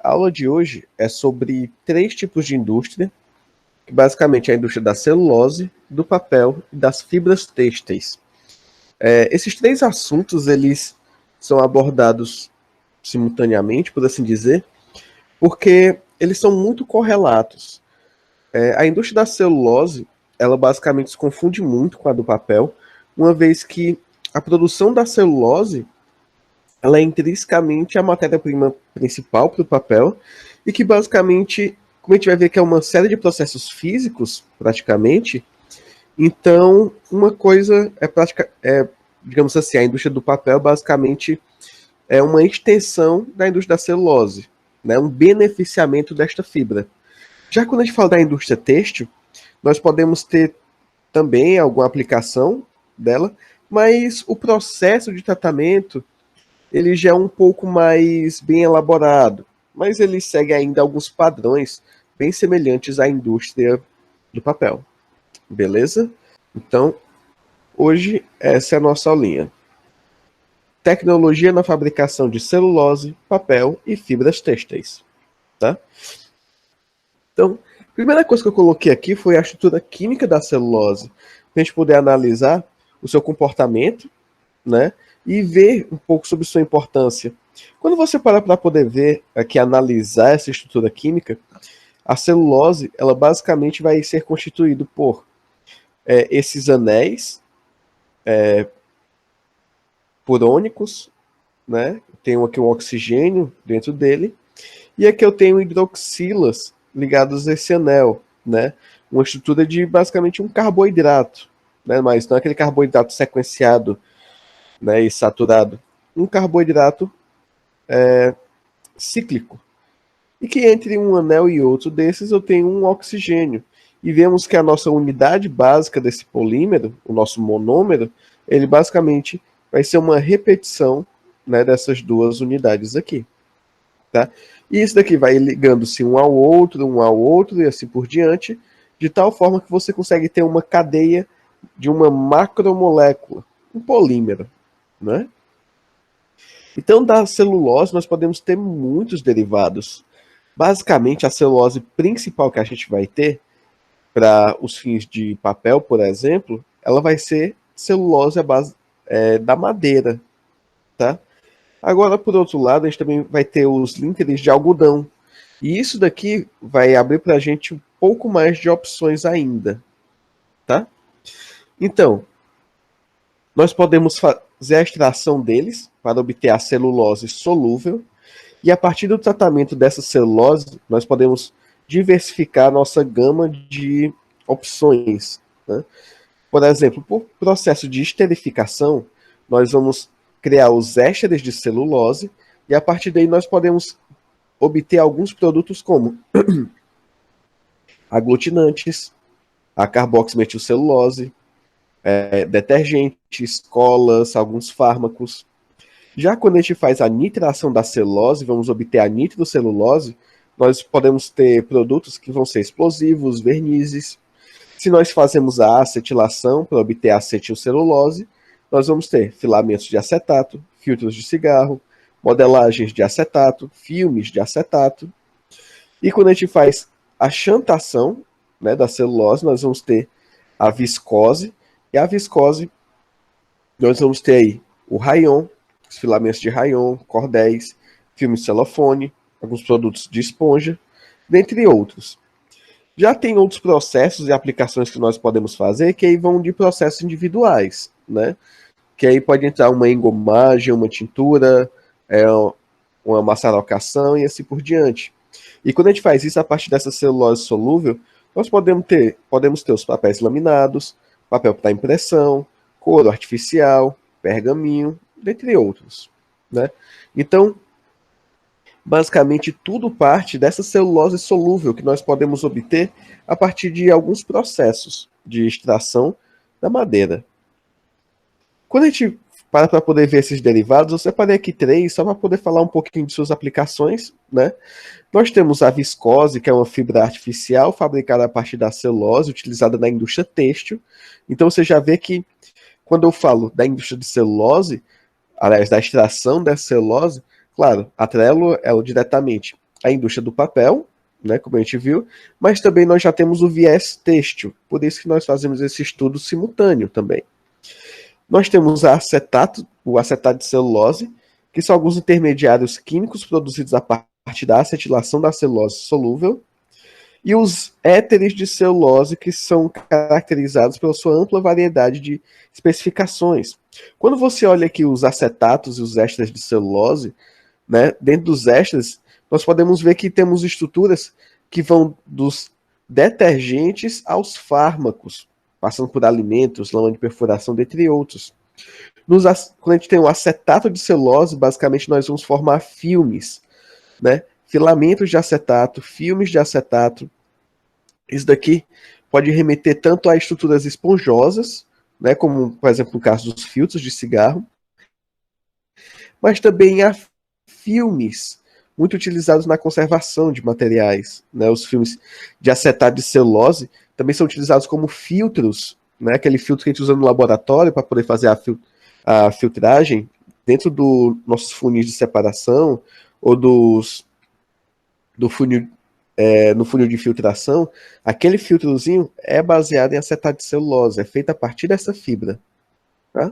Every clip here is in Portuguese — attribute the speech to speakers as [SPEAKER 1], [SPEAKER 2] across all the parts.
[SPEAKER 1] A aula de hoje é sobre três tipos de indústria, que basicamente é a indústria da celulose, do papel e das fibras têxteis. Esses três assuntos eles são abordados simultaneamente, por assim dizer, porque eles são muito correlatos. A indústria da celulose, ela basicamente se confunde muito com a do papel, uma vez que a produção da celulose ela é intrinsecamente a matéria-prima principal para o papel e que basicamente, como a gente vai ver que é uma série de processos físicos, praticamente, então uma coisa digamos assim, a indústria do papel basicamente é uma extensão da indústria da celulose, né, um beneficiamento desta fibra. Já quando a gente fala da indústria têxtil, nós podemos ter também alguma aplicação dela, mas o processo de tratamento ele já é um pouco mais bem elaborado, mas ele segue ainda alguns padrões bem semelhantes à indústria do papel. Beleza? Então, hoje essa é a nossa aulinha. Tecnologia na fabricação de celulose, papel e fibras têxteis. Tá? Então, a primeira coisa que eu coloquei aqui foi a estrutura química da celulose, para a gente poder analisar o seu comportamento, né? E ver um pouco sobre sua importância. Quando você para poder ver aqui, analisar essa estrutura química, a celulose, ela basicamente vai ser constituída por esses anéis purônicos, né? Tenho aqui um oxigênio dentro dele, e aqui eu tenho hidroxilas ligados a esse anel, né? Uma estrutura de basicamente um carboidrato, né? Mas não é aquele carboidrato sequenciado, né, e saturado. Um carboidrato cíclico. E que entre um anel e outro desses eu tenho um oxigênio. E vemos que a nossa unidade básica desse polímero, o nosso monômero, ele basicamente vai ser uma repetição, né, dessas duas unidades aqui. Tá? E isso daqui vai ligando-se um ao outro e assim por diante, de tal forma que você consegue ter uma cadeia de uma macromolécula, um polímero. Né? Então, da celulose, nós podemos ter muitos derivados. Basicamente, a celulose principal que a gente vai ter, para os fins de papel, por exemplo, ela vai ser celulose à base da madeira. Tá? Agora, por outro lado, a gente também vai ter os líquenes de algodão. E isso daqui vai abrir para a gente um pouco mais de opções ainda. Tá? Então, nós podemos fazer a extração deles para obter a celulose solúvel. E a partir do tratamento dessa celulose, nós podemos diversificar nossa gama de opções. Né? Por exemplo, por processo de esterificação, nós vamos criar os ésteres de celulose e a partir daí nós podemos obter alguns produtos como aglutinantes, a carboximetilcelulose, detergentes, colas, alguns fármacos. Já quando a gente faz a nitração da celulose, vamos obter a nitrocelulose, nós podemos ter produtos que vão ser explosivos, vernizes. Se nós fazemos a acetilação para obter a acetilcelulose, nós vamos ter filamentos de acetato, filtros de cigarro, modelagens de acetato, filmes de acetato. E quando a gente faz a xantação, né, da celulose, nós vamos ter a viscose, e a viscose nós vamos ter aí o rayon, os filamentos de rayon, cordéis, filme de celofone, alguns produtos de esponja, dentre outros. Já tem outros processos e aplicações que nós podemos fazer que aí vão de processos individuais, né? Que aí pode entrar uma engomagem, uma tintura, uma maçarocação e assim por diante. E quando a gente faz isso a partir dessa celulose solúvel, nós podemos ter os papéis laminados, papel para impressão, couro artificial, pergaminho, dentre outros. Né? Então, basicamente, tudo parte dessa celulose solúvel que nós podemos obter a partir de alguns processos de extração da madeira. Quando a gente para poder ver esses derivados, eu separei aqui três, só para poder falar um pouquinho de suas aplicações. Né? Nós temos a viscose, que é uma fibra artificial fabricada a partir da celulose, utilizada na indústria têxtil. Então, você já vê que quando eu falo da indústria de celulose, aliás, da extração da celulose, claro, atrelo ela diretamente a indústria do papel, né, como a gente viu, mas também nós já temos o viés têxtil, por isso que nós fazemos esse estudo simultâneo também. Nós temos o acetato de celulose, que são alguns intermediários químicos produzidos a partir da acetilação da celulose solúvel, e os éteres de celulose, que são caracterizados pela sua ampla variedade de especificações. Quando você olha aqui os acetatos e os ésteres de celulose, né, dentro dos ésteres, nós podemos ver que temos estruturas que vão dos detergentes aos fármacos, passando por alimentos, lama de perfuração, dentre outros. Quando a gente tem o acetato de celulose, basicamente nós vamos formar filmes, né? Filamentos de acetato, filmes de acetato. Isso daqui pode remeter tanto a estruturas esponjosas, né, como, por exemplo, no caso dos filtros de cigarro, mas também a filmes muito utilizados na conservação de materiais. Né? Os filmes de acetato de celulose também são utilizados como filtros, né? Aquele filtro que a gente usa no laboratório para poder fazer a filtragem dentro dos nossos funis de separação ou do funil, no funil de filtração. Aquele filtrozinho é baseado em acetato de celulose, é feito a partir dessa fibra. Tá?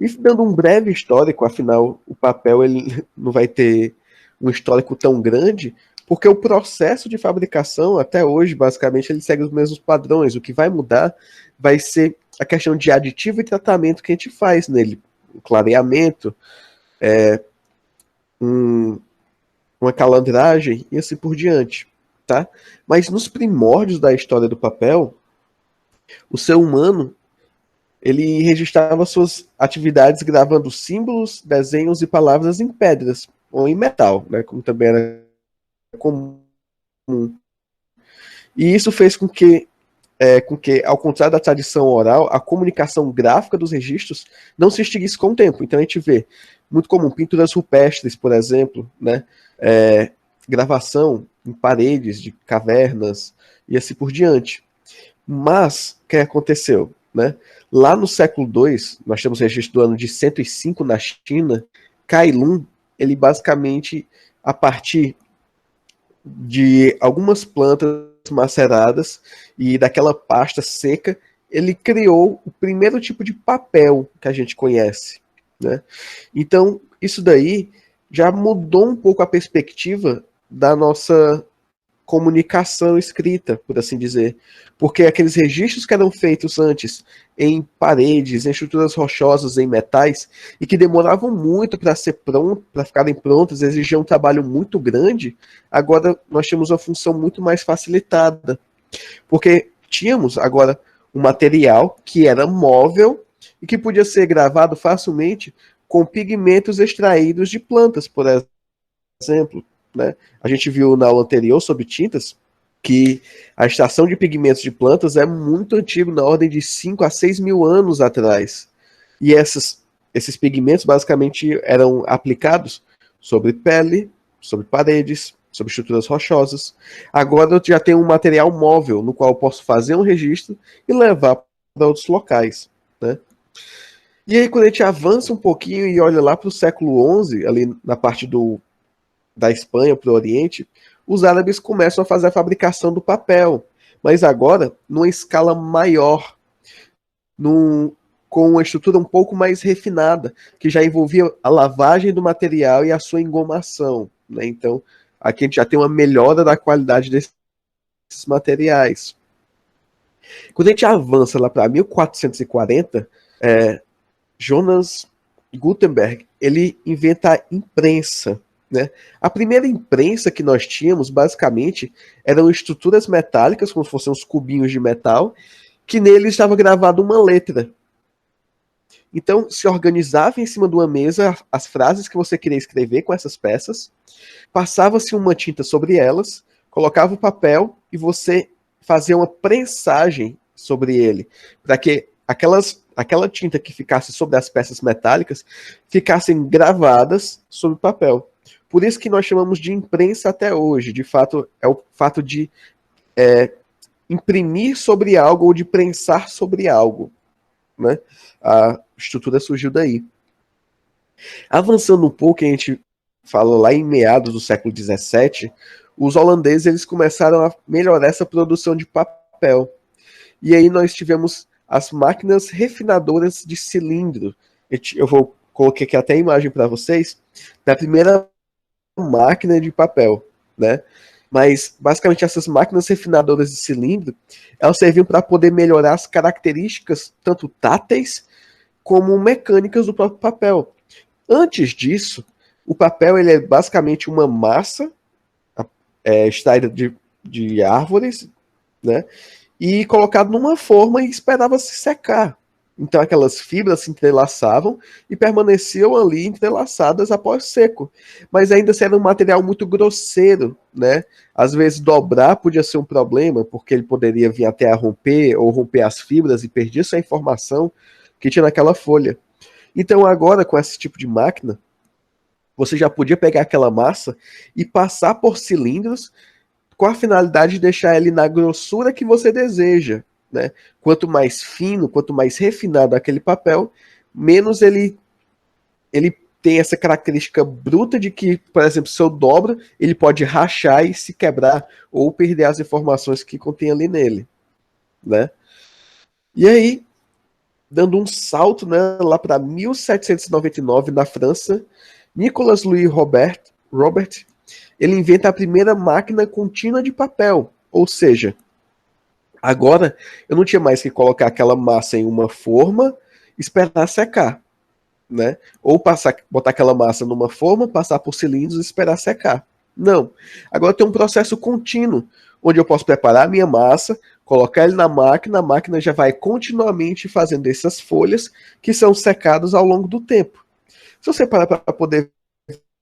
[SPEAKER 1] E dando um breve histórico, afinal, o papel ele não vai ter um histórico tão grande, porque o processo de fabricação, até hoje, basicamente, ele segue os mesmos padrões. O que vai mudar vai ser a questão de aditivo e tratamento que a gente faz nele. O clareamento, uma calandragem e assim por diante. Tá? Mas nos primórdios da história do papel, o ser humano ele registrava suas atividades gravando símbolos, desenhos e palavras em pedras ou em metal, né, como também era comum. E isso fez com que, ao contrário da tradição oral, a comunicação gráfica dos registros não se extinguisse com o tempo. Então a gente vê muito comum pinturas rupestres, por exemplo, né, gravação em paredes de cavernas e assim por diante. Mas o que aconteceu? Né? Lá no século II, nós temos registro do ano de 105 na China. Kai Lun, ele basicamente, a partir de algumas plantas maceradas e daquela pasta seca, ele criou o primeiro tipo de papel que a gente conhece. Né? Então, isso daí já mudou um pouco a perspectiva da nossa comunicação escrita, por assim dizer. Porque aqueles registros que eram feitos antes em paredes, em estruturas rochosas, em metais, e que demoravam muito para ser pronto, para ficarem prontos, exigiam um trabalho muito grande, agora nós temos uma função muito mais facilitada. Porque tínhamos agora um material que era móvel e que podia ser gravado facilmente com pigmentos extraídos de plantas, por exemplo. Né? A gente viu na aula anterior sobre tintas que a extração de pigmentos de plantas é muito antigo, na ordem de 5 a 6 mil anos atrás. E esses pigmentos basicamente eram aplicados sobre pele, sobre paredes, sobre estruturas rochosas. Agora eu já tenho um material móvel no qual eu posso fazer um registro e levar para outros locais. Né? E aí quando a gente avança um pouquinho e olha lá para o século XI, ali na parte da Espanha para o Oriente, os árabes começam a fazer a fabricação do papel, mas agora numa escala maior, com uma estrutura um pouco mais refinada, que já envolvia a lavagem do material e a sua engomação. Né? Então, aqui a gente já tem uma melhora da qualidade desses materiais. Quando a gente avança lá para 1440, Jonas Gutenberg ele inventa a imprensa. Né? A primeira imprensa que nós tínhamos, basicamente, eram estruturas metálicas, como se fossem uns cubinhos de metal, que neles estava gravada uma letra. Então, se organizava em cima de uma mesa as frases que você queria escrever com essas peças, passava-se uma tinta sobre elas, colocava o papel e você fazia uma prensagem sobre ele, para que aquela tinta que ficasse sobre as peças metálicas ficassem gravadas sobre o papel. Por isso que nós chamamos de imprensa até hoje. De fato, é o fato de imprimir sobre algo ou de prensar sobre algo. Né? A estrutura surgiu daí. Avançando um pouco, a gente fala lá em meados do século XVII, os holandeses eles começaram a melhorar essa produção de papel. E aí nós tivemos as máquinas refinadoras de cilindro. Eu vou coloquei aqui até a imagem para vocês da primeira máquina de papel, né? Mas basicamente essas máquinas refinadoras de cilindro, elas serviam para poder melhorar as características tanto táteis como mecânicas do próprio papel. Antes disso, o papel ele é basicamente uma massa extraída de árvores, né? E colocado numa forma e esperava se secar. Então aquelas fibras se entrelaçavam e permaneciam ali entrelaçadas após seco. Mas ainda assim era um material muito grosseiro, né? Às vezes dobrar podia ser um problema, porque ele poderia vir até a romper ou romper as fibras e perder essa informação que tinha naquela folha. Então agora com esse tipo de máquina, você já podia pegar aquela massa e passar por cilindros com a finalidade de deixar ele na grossura que você deseja, né? Quanto mais fino, quanto mais refinado aquele papel, menos ele tem essa característica bruta de que, por exemplo, se eu dobro, ele pode rachar e se quebrar ou perder as informações que contém ali nele, né? E aí, dando um salto, né, lá para 1799 na França, Nicolas Louis Robert ele inventa a primeira máquina contínua de papel, ou seja, agora eu não tinha mais que colocar aquela massa em uma forma, esperar secar, né? Ou botar aquela massa numa forma, passar por cilindros e esperar secar. Não. Agora tem um processo contínuo, onde eu posso preparar a minha massa, colocar ele na máquina, a máquina já vai continuamente fazendo essas folhas que são secadas ao longo do tempo. Se você parar para poder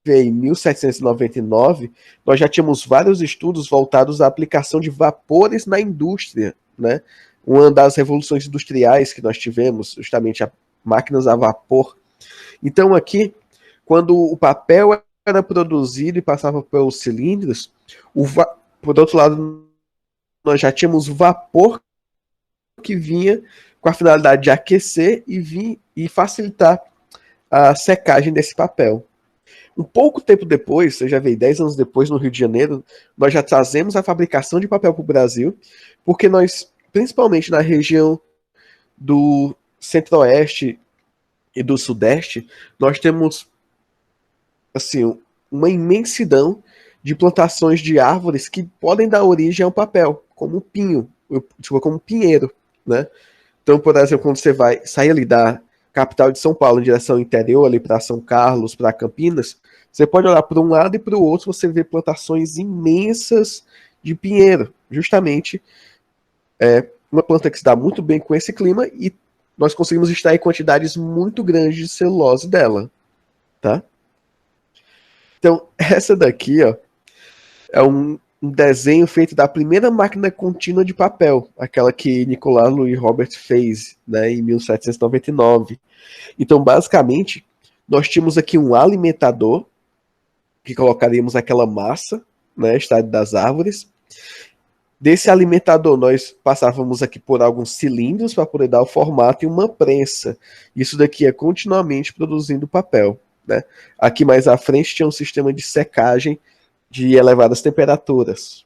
[SPEAKER 1] ver em 1799, nós já tínhamos vários estudos voltados à aplicação de vapores na indústria, né? Uma das revoluções industriais que nós tivemos, justamente máquinas a vapor. Então aqui, quando o papel era produzido e passava pelos cilindros, por outro lado, nós já tínhamos vapor que vinha com a finalidade de aquecer e facilitar a secagem desse papel. Um pouco tempo depois, você já veio 10 anos depois, no Rio de Janeiro, nós já trazemos a fabricação de papel para o Brasil, porque nós, principalmente na região do Centro-Oeste e do Sudeste, nós temos assim uma imensidão de plantações de árvores que podem dar origem ao papel, como o pinho, como o pinheiro, né? Então, por exemplo, quando você vai sair ali da capital de São Paulo em direção ao interior, ali para São Carlos, para Campinas, você pode olhar para um lado e para o outro, você vê plantações imensas de pinheiro, justamente uma planta que se dá muito bem com esse clima e nós conseguimos extrair quantidades muito grandes de celulose dela, tá? Então, essa daqui, ó, é um desenho feito da primeira máquina contínua de papel, aquela que Nicolas Louis Robert fez, né, em 1799. Então, basicamente, nós tínhamos aqui um alimentador, que colocaríamos aquela massa, né, extraída das árvores. Desse alimentador, nós passávamos aqui por alguns cilindros para poder dar o formato e uma prensa. Isso daqui é continuamente produzindo papel, né? Aqui mais à frente tinha um sistema de secagem de elevadas temperaturas.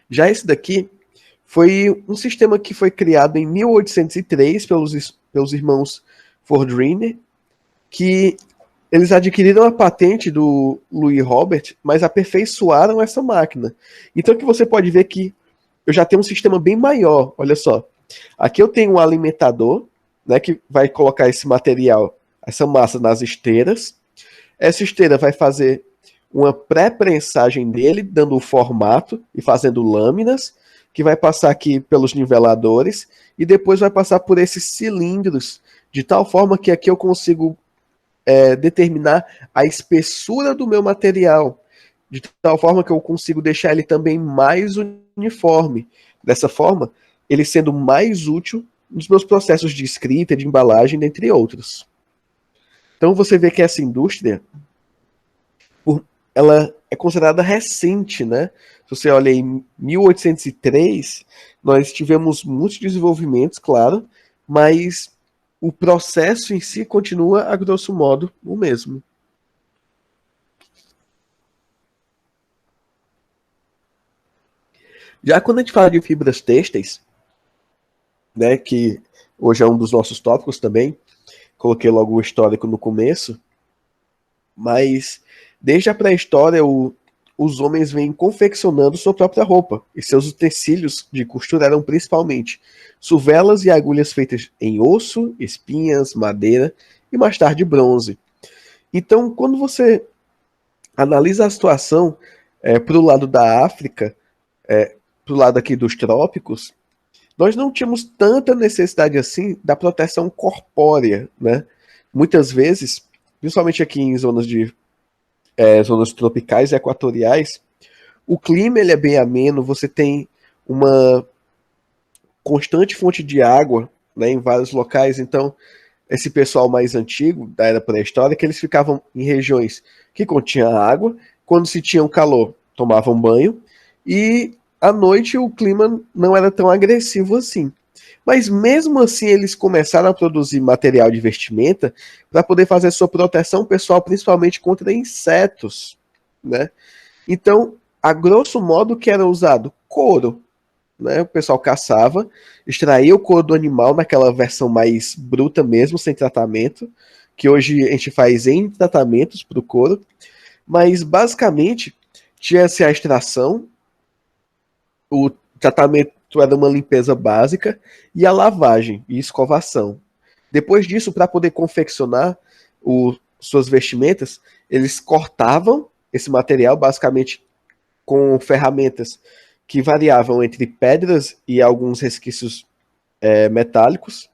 [SPEAKER 1] Já esse daqui foi um sistema que foi criado em 1803 pelos irmãos Fordriner, que eles adquiriram a patente do Louis Robert, mas aperfeiçoaram essa máquina. Então que você pode ver que eu já tenho um sistema bem maior. Olha só. Aqui eu tenho um alimentador, né, que vai colocar esse material, essa massa nas esteiras. Essa esteira vai fazer uma pré-prensagem dele, dando o formato e fazendo lâminas, que vai passar aqui pelos niveladores e depois vai passar por esses cilindros, de tal forma que aqui eu consigo determinar a espessura do meu material, de tal forma que eu consigo deixar ele também mais uniforme. Dessa forma, ele sendo mais útil nos meus processos de escrita, de embalagem, dentre outros. Então você vê que essa indústria, ela é considerada recente, né? Se você olha em 1803, nós tivemos muitos desenvolvimentos, claro, mas o processo em si continua, a grosso modo, o mesmo. Já quando a gente fala de fibras têxteis, né, que hoje é um dos nossos tópicos também, coloquei logo o histórico no começo, mas desde a pré-história os homens vêm confeccionando sua própria roupa, e seus utensílios de costura eram principalmente suvelas e agulhas feitas em osso, espinhas, madeira e mais tarde bronze. Então, quando você analisa a situação para o lado da África, para o lado aqui dos trópicos, nós não tínhamos tanta necessidade assim da proteção corpórea, né? Muitas vezes, principalmente aqui em zonas tropicais e equatoriais, o clima ele é bem ameno, você tem uma constante fonte de água, né, em vários locais, então esse pessoal mais antigo, da era pré-histórica, eles ficavam em regiões que continham água, quando se tinha um calor, tomavam banho, e à noite o clima não era tão agressivo assim. Mas mesmo assim eles começaram a produzir material de vestimenta para poder fazer sua proteção pessoal, principalmente contra insetos, né? Então, a grosso modo, o que era usado? Couro, né? O pessoal caçava, extraía o couro do animal naquela versão mais bruta mesmo, sem tratamento, que hoje a gente faz em tratamentos para o couro, mas basicamente tinha-se a extração, o tratamento era uma limpeza básica e a lavagem e escovação. Depois disso, para poder confeccionar suas vestimentas, eles cortavam esse material basicamente com ferramentas que variavam entre pedras e alguns resquícios metálicos,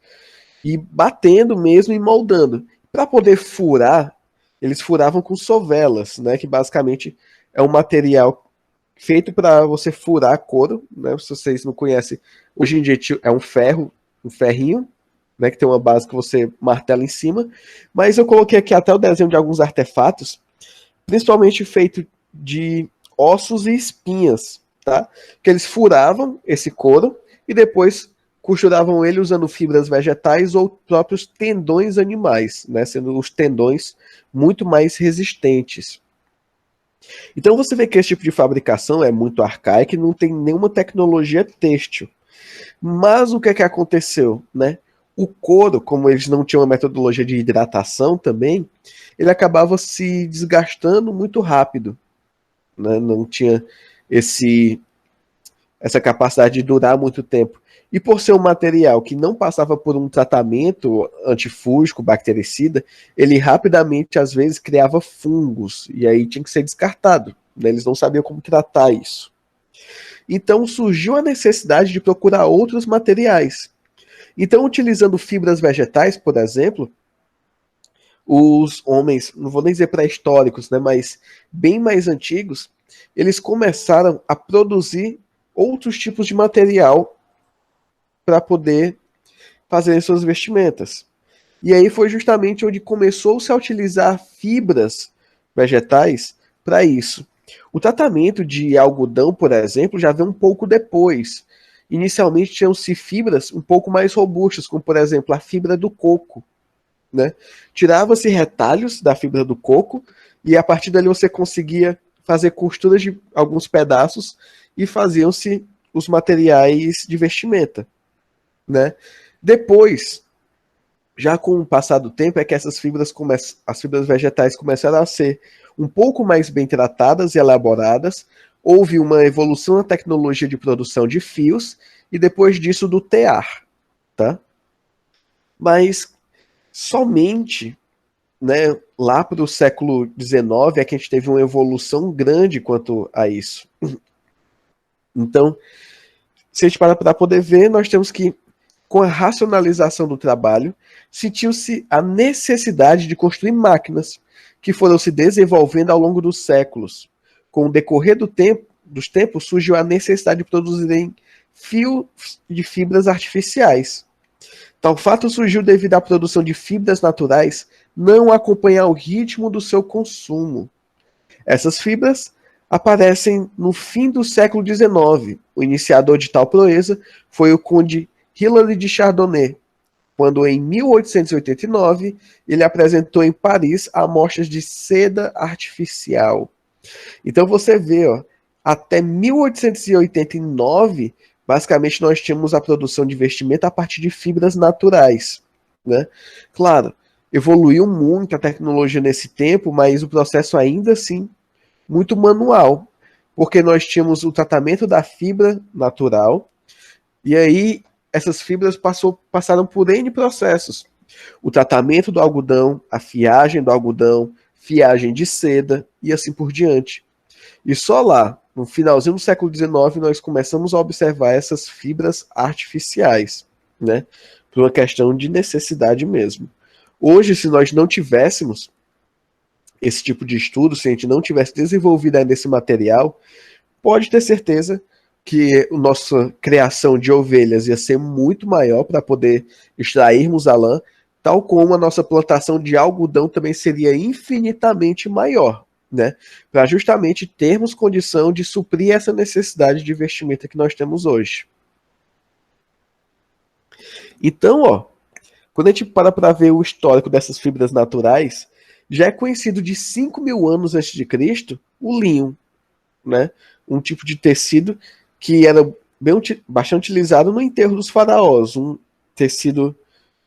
[SPEAKER 1] e batendo mesmo e moldando. Para poder furar, eles furavam com sovelas, né, que basicamente é um material feito para você furar couro, né? Se vocês não conhecem, hoje em dia é um ferro, um ferrinho, né, que tem uma base que você martela em cima, mas eu coloquei aqui até o desenho de alguns artefatos, principalmente feito de ossos e espinhas, tá? Que eles furavam esse couro e depois costuravam ele usando fibras vegetais ou próprios tendões animais, né? Sendo os tendões muito mais resistentes. Então você vê que esse tipo de fabricação é muito arcaico e não tem nenhuma tecnologia têxtil. Mas o que é que aconteceu, né? O couro, como eles não tinham uma metodologia de hidratação também, ele acabava se desgastando muito rápido, né? Não tinha esse essa capacidade de durar muito tempo. E por ser um material que não passava por um tratamento antifúngico, bactericida, ele rapidamente, às vezes, criava fungos, e aí tinha que ser descartado, né? Eles não sabiam como tratar isso. Então surgiu a necessidade de procurar outros materiais. Então, utilizando fibras vegetais, por exemplo, os homens, não vou nem dizer pré-históricos, né, mas bem mais antigos, eles começaram a produzir outros tipos de material para poder fazer suas vestimentas. E aí foi justamente onde começou-se a utilizar fibras vegetais para isso. O tratamento de algodão, por exemplo, já veio um pouco depois. Inicialmente tinham-se fibras um pouco mais robustas, como por exemplo a fibra do coco, né? Tirava-se retalhos da fibra do coco e a partir dali você conseguia fazer costuras de alguns pedaços e faziam-se os materiais de vestimenta, né? Depois, já com o passar do tempo, é que as fibras vegetais começaram a ser um pouco mais bem tratadas e elaboradas. Houve uma evolução na tecnologia de produção de fios e depois disso do tear, tá? Mas somente, né, lá para o século XIX é que a gente teve uma evolução grande quanto a isso. Então, se a gente parar para poder ver, nós temos que, com a racionalização do trabalho, sentiu-se a necessidade de construir máquinas que foram se desenvolvendo ao longo dos séculos. Com o decorrer dos tempos, surgiu a necessidade de produzirem fios de fibras artificiais. Tal fato surgiu devido à produção de fibras naturais não acompanhar o ritmo do seu consumo. Essas fibras aparecem no fim do século XIX. O iniciador de tal proeza foi o conde Hilary de Chardonnay, quando em 1889 ele apresentou em Paris amostras de seda artificial. Então você vê, ó, até 1889, basicamente nós tínhamos a produção de vestimenta a partir de fibras naturais, né? Claro, evoluiu muito a tecnologia nesse tempo, mas o processo ainda assim muito manual, porque nós tínhamos o tratamento da fibra natural, e aí essas fibras passaram por N processos. O tratamento do algodão, a fiagem do algodão, fiagem de seda e assim por diante. E só lá, no finalzinho do século XIX, nós começamos a observar essas fibras artificiais, né? Por uma questão de necessidade mesmo. Hoje, se nós não tivéssemos esse tipo de estudo, se a gente não tivesse desenvolvido ainda esse material, pode ter certeza que a nossa criação de ovelhas ia ser muito maior para poder extrairmos a lã, tal como a nossa plantação de algodão também seria infinitamente maior, né? Para justamente termos condição de suprir essa necessidade de vestimenta que nós temos hoje. Então, ó, quando a gente para ver o histórico dessas fibras naturais, já é conhecido de 5.000 anos antes de Cristo o linho, né? Um tipo de tecido que era bastante utilizado no enterro dos faraós, um tecido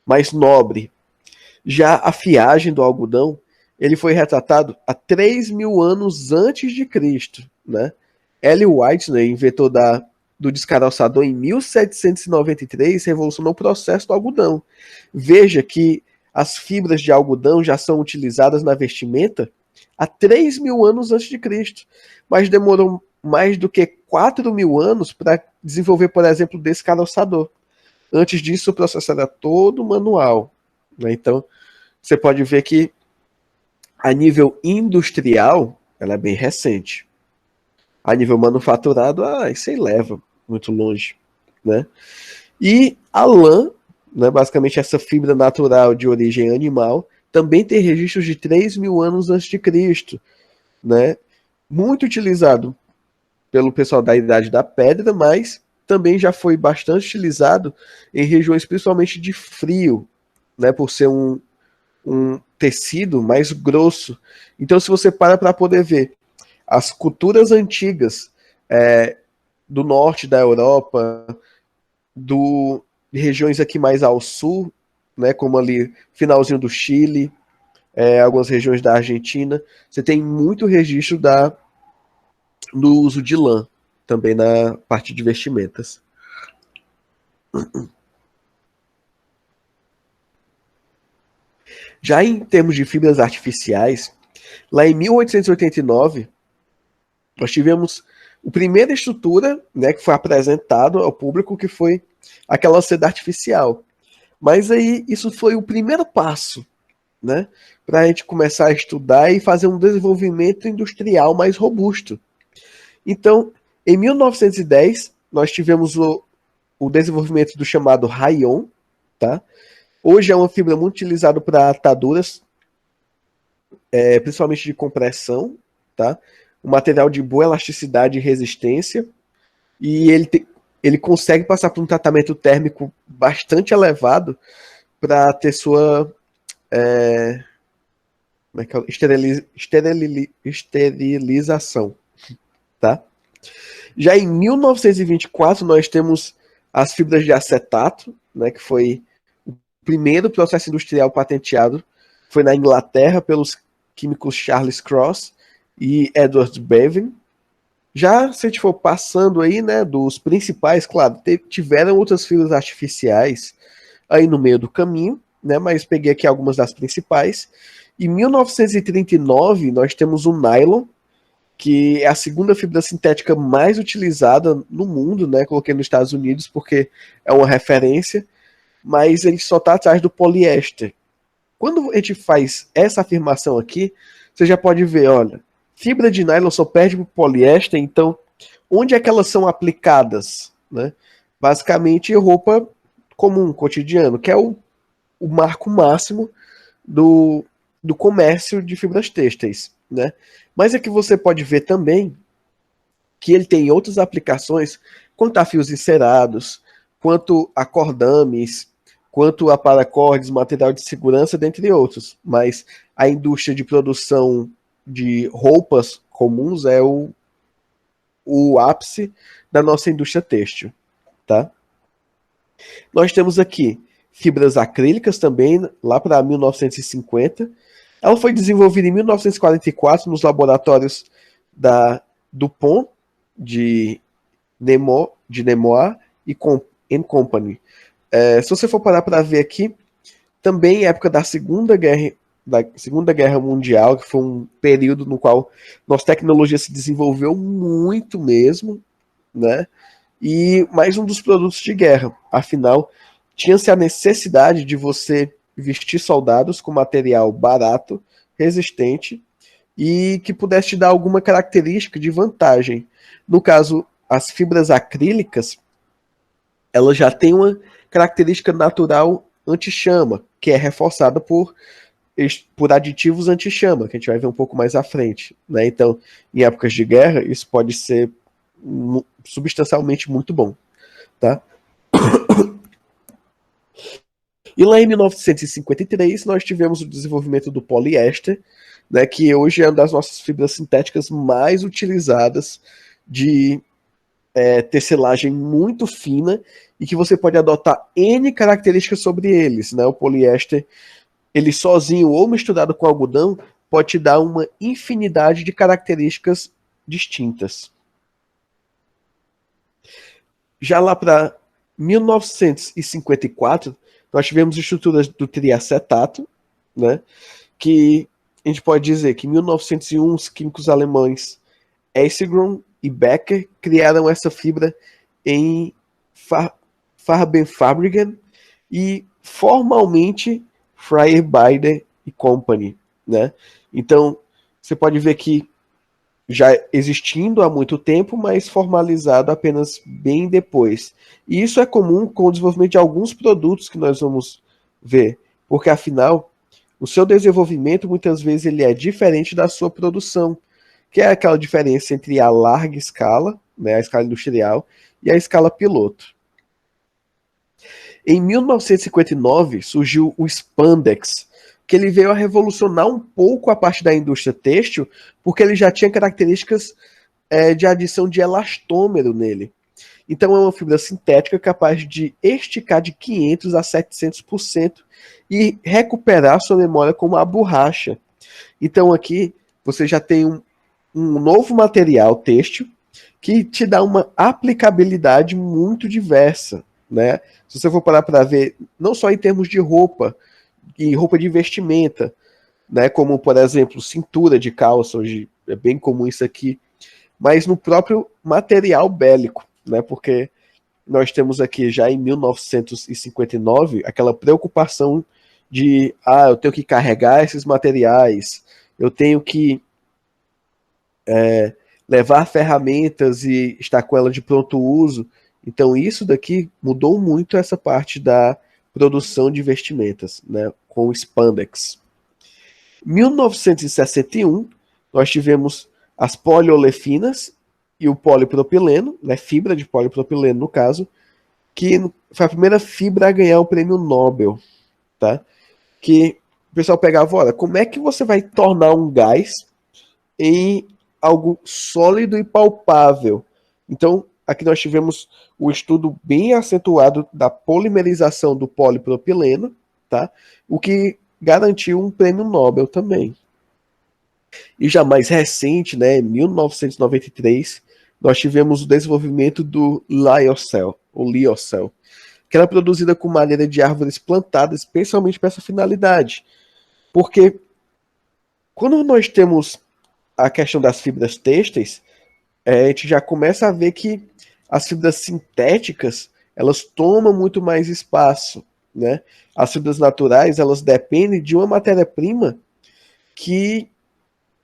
[SPEAKER 1] mais nobre. Já a fiagem do algodão, ele foi retratado há 3.000 anos antes de Cristo, né? Ellen White, né, inventor do descaroçador em 1793, revolucionou o processo do algodão. Veja que as fibras de algodão já são utilizadas na vestimenta há 3.000 anos antes de Cristo, mas demorou mais do que 4.000 anos para desenvolver, por exemplo, o descaroçador. Antes disso, o processo era todo manual, né? Então, você pode ver que a nível industrial, ela é bem recente. A nível manufaturado, isso aí leva muito longe, né? E a lã, né, basicamente essa fibra natural de origem animal, também tem registros de 3.000 anos antes de Cristo, né? Muito utilizado pelo pessoal da Idade da Pedra, mas também já foi bastante utilizado em regiões principalmente de frio, né, por ser um tecido mais grosso. Então, se você para poder ver as culturas antigas do norte da Europa, de regiões aqui mais ao sul, né, como ali finalzinho do Chile, algumas regiões da Argentina, você tem muito registro do uso de lã, também na parte de vestimentas. Já em termos de fibras artificiais, lá em 1889, nós tivemos a primeira estrutura, né, que foi apresentado ao público, que foi aquela seda artificial. Mas aí isso foi o primeiro passo, né, para a gente começar a estudar e fazer um desenvolvimento industrial mais robusto. Então, em 1910, nós tivemos o desenvolvimento do chamado rayon, tá? Hoje é uma fibra muito utilizada para ataduras, principalmente de compressão, tá? Um material de boa elasticidade e resistência, e ele consegue passar por um tratamento térmico bastante elevado para ter sua esterilização, tá? Já em 1924 nós temos as fibras de acetato, né, que foi o primeiro processo industrial patenteado, foi na Inglaterra pelos químicos Charles Cross e Edward Bevin. Já se a gente for passando aí, né, dos principais, claro, tiveram outras fibras artificiais aí no meio do caminho, né, mas peguei aqui algumas das principais. Em 1939 nós temos o nylon, que é a segunda fibra sintética mais utilizada no mundo, né? Coloquei nos Estados Unidos porque é uma referência, mas ele só está atrás do poliéster. Quando a gente faz essa afirmação aqui, você já pode ver, olha, fibra de nylon só perde para o poliéster, então onde é que elas são aplicadas, né? Basicamente roupa comum, cotidiano, que é o marco máximo do comércio de fibras têxteis, né? Mas é que você pode ver também que ele tem outras aplicações, quanto a fios encerados, quanto a cordames, quanto a paracordes, material de segurança, dentre outros. Mas a indústria de produção de roupas comuns é o ápice da nossa indústria têxtil, tá? Nós temos aqui fibras acrílicas também, lá para 1950. Ela foi desenvolvida em 1944 nos laboratórios da DuPont, de Nemours e Company. Se você for parar para ver aqui, também época da Segunda Guerra Mundial, que foi um período no qual nossa tecnologia se desenvolveu muito mesmo, né? E mais um dos produtos de guerra. Afinal, tinha-se a necessidade de você vestir soldados com material barato, resistente e que pudesse te dar alguma característica de vantagem. No caso, as fibras acrílicas, elas já têm uma característica natural anti-chama, que é reforçada por aditivos anti-chama, que a gente vai ver um pouco mais à frente, né? Então, em épocas de guerra, isso pode ser substancialmente muito bom, tá? E lá em 1953 nós tivemos o desenvolvimento do poliéster, né, que hoje é uma das nossas fibras sintéticas mais utilizadas, de tecelagem muito fina e que você pode adotar N características sobre eles, né? O poliéster, ele sozinho ou misturado com algodão, pode te dar uma infinidade de características distintas. Já lá para 1954, nós tivemos estruturas do triacetato, né? Que a gente pode dizer que em 1901 os químicos alemães Essigron e Becker criaram essa fibra em Farbenfabriken e formalmente Freyerbeide e Company, né? Então, você pode ver que já existindo há muito tempo, mas formalizado apenas bem depois. E isso é comum com o desenvolvimento de alguns produtos que nós vamos ver, porque afinal, o seu desenvolvimento muitas vezes ele é diferente da sua produção, que é aquela diferença entre a larga escala, né, a escala industrial, e a escala piloto. Em 1959 surgiu o Spandex, que ele veio a revolucionar um pouco a parte da indústria têxtil, porque ele já tinha características de adição de elastômero nele. Então é uma fibra sintética capaz de esticar de 500 a 700% e recuperar sua memória como a borracha. Então aqui você já tem um novo material têxtil que te dá uma aplicabilidade muito diversa, né? Se você for parar para ver, não só em termos de roupa e roupa de vestimenta, né? Como por exemplo cintura de calça, hoje é bem comum isso aqui, mas no próprio material bélico, né? Porque nós temos aqui já em 1959 aquela preocupação de eu tenho que carregar esses materiais, eu tenho que levar ferramentas e estar com ela de pronto uso. Então isso daqui mudou muito essa parte da produção de vestimentas, né, com o Spandex. Em 1961, nós tivemos as poliolefinas e o polipropileno, né, fibra de polipropileno no caso, que foi a primeira fibra a ganhar o prêmio Nobel, tá? Que o pessoal pegava, olha, como é que você vai tornar um gás em algo sólido e palpável? Então, aqui nós tivemos o estudo bem acentuado da polimerização do polipropileno, tá? O que garantiu um prêmio Nobel também. E já mais recente, né, em 1993, nós tivemos o desenvolvimento do Lyocell, ou Lyocell, que era produzida com madeira de árvores plantadas especialmente para essa finalidade. Porque quando nós temos a questão das fibras têxteis, a gente já começa a ver que as fibras sintéticas, elas tomam muito mais espaço, né? As fibras naturais, elas dependem de uma matéria-prima que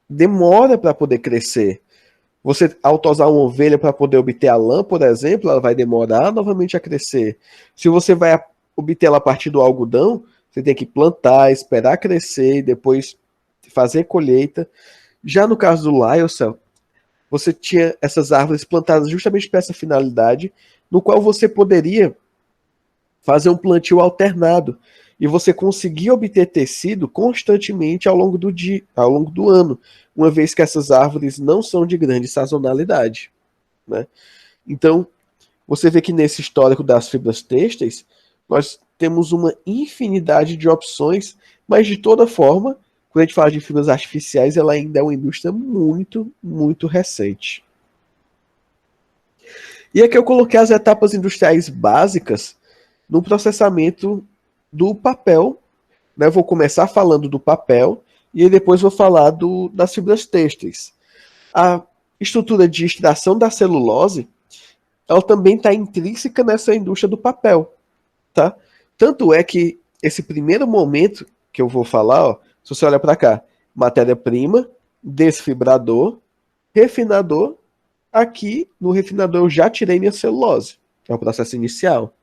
[SPEAKER 1] demora para poder crescer. Você, ao tosar uma ovelha para poder obter a lã, por exemplo, ela vai demorar novamente a crescer. Se você vai obter ela a partir do algodão, você tem que plantar, esperar crescer e depois fazer colheita. Já no caso do Lyocell, você tinha essas árvores plantadas justamente para essa finalidade, no qual você poderia fazer um plantio alternado e você conseguia obter tecido constantemente ao longo do ano, uma vez que essas árvores não são de grande sazonalidade. né? Então, você vê que nesse histórico das fibras têxteis, nós temos uma infinidade de opções, mas de toda forma, quando a gente fala de fibras artificiais, ela ainda é uma indústria muito, muito recente. E aqui eu coloquei as etapas industriais básicas no processamento do papel, né? Eu vou começar falando do papel e depois vou falar das fibras têxteis. A estrutura de extração da celulose, ela também está intrínseca nessa indústria do papel, tá? Tanto é que esse primeiro momento que eu vou falar, ó, se você olha para cá, matéria-prima, desfibrador, refinador. Aqui no refinador eu já tirei minha celulose, que é o processo inicial.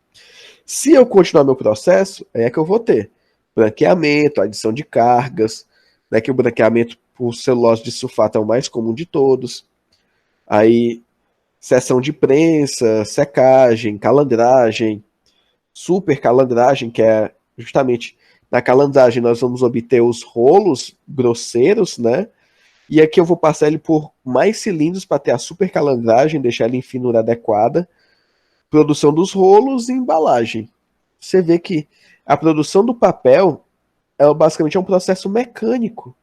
[SPEAKER 1] Se eu continuar meu processo, é que eu vou ter branqueamento, adição de cargas, né, que o branqueamento por celulose de sulfato é o mais comum de todos. Aí, seção de prensa, secagem, calandragem, super calandragem, que é justamente na calandragem nós vamos obter os rolos grosseiros, né? E aqui eu vou passar ele por mais cilindros para ter a super calandragem, deixar ele em finura adequada. Produção dos rolos e embalagem. Você vê que a produção do papel basicamente é um processo mecânico.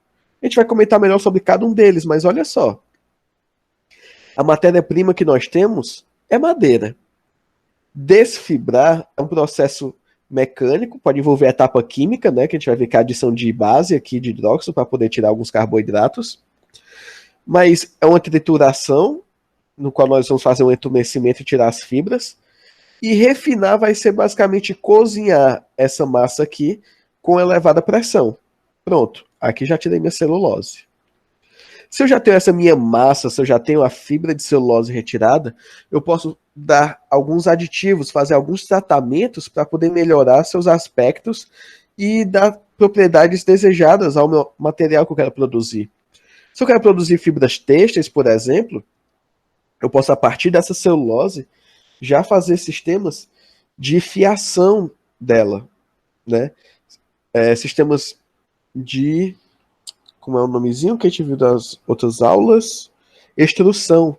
[SPEAKER 1] A gente vai comentar melhor sobre cada um deles, mas olha só. A matéria-prima que nós temos é madeira. Desfibrar é um processo mecânico, pode envolver a etapa química, né, que a gente vai ver que é a adição de base aqui de hidróxido para poder tirar alguns carboidratos. Mas é uma trituração, no qual nós vamos fazer um entumecimento e tirar as fibras. E refinar vai ser basicamente cozinhar essa massa aqui com elevada pressão. Pronto, aqui já tirei minha celulose. Se eu já tenho essa minha massa, se eu já tenho a fibra de celulose retirada, eu posso dar alguns aditivos, fazer alguns tratamentos para poder melhorar seus aspectos e dar propriedades desejadas ao meu material que eu quero produzir. Se eu quero produzir fibras têxteis, por exemplo, eu posso, a partir dessa celulose, já fazer sistemas de fiação dela, né? Sistemas de, como é o nomezinho que a gente viu das outras aulas? Extrução.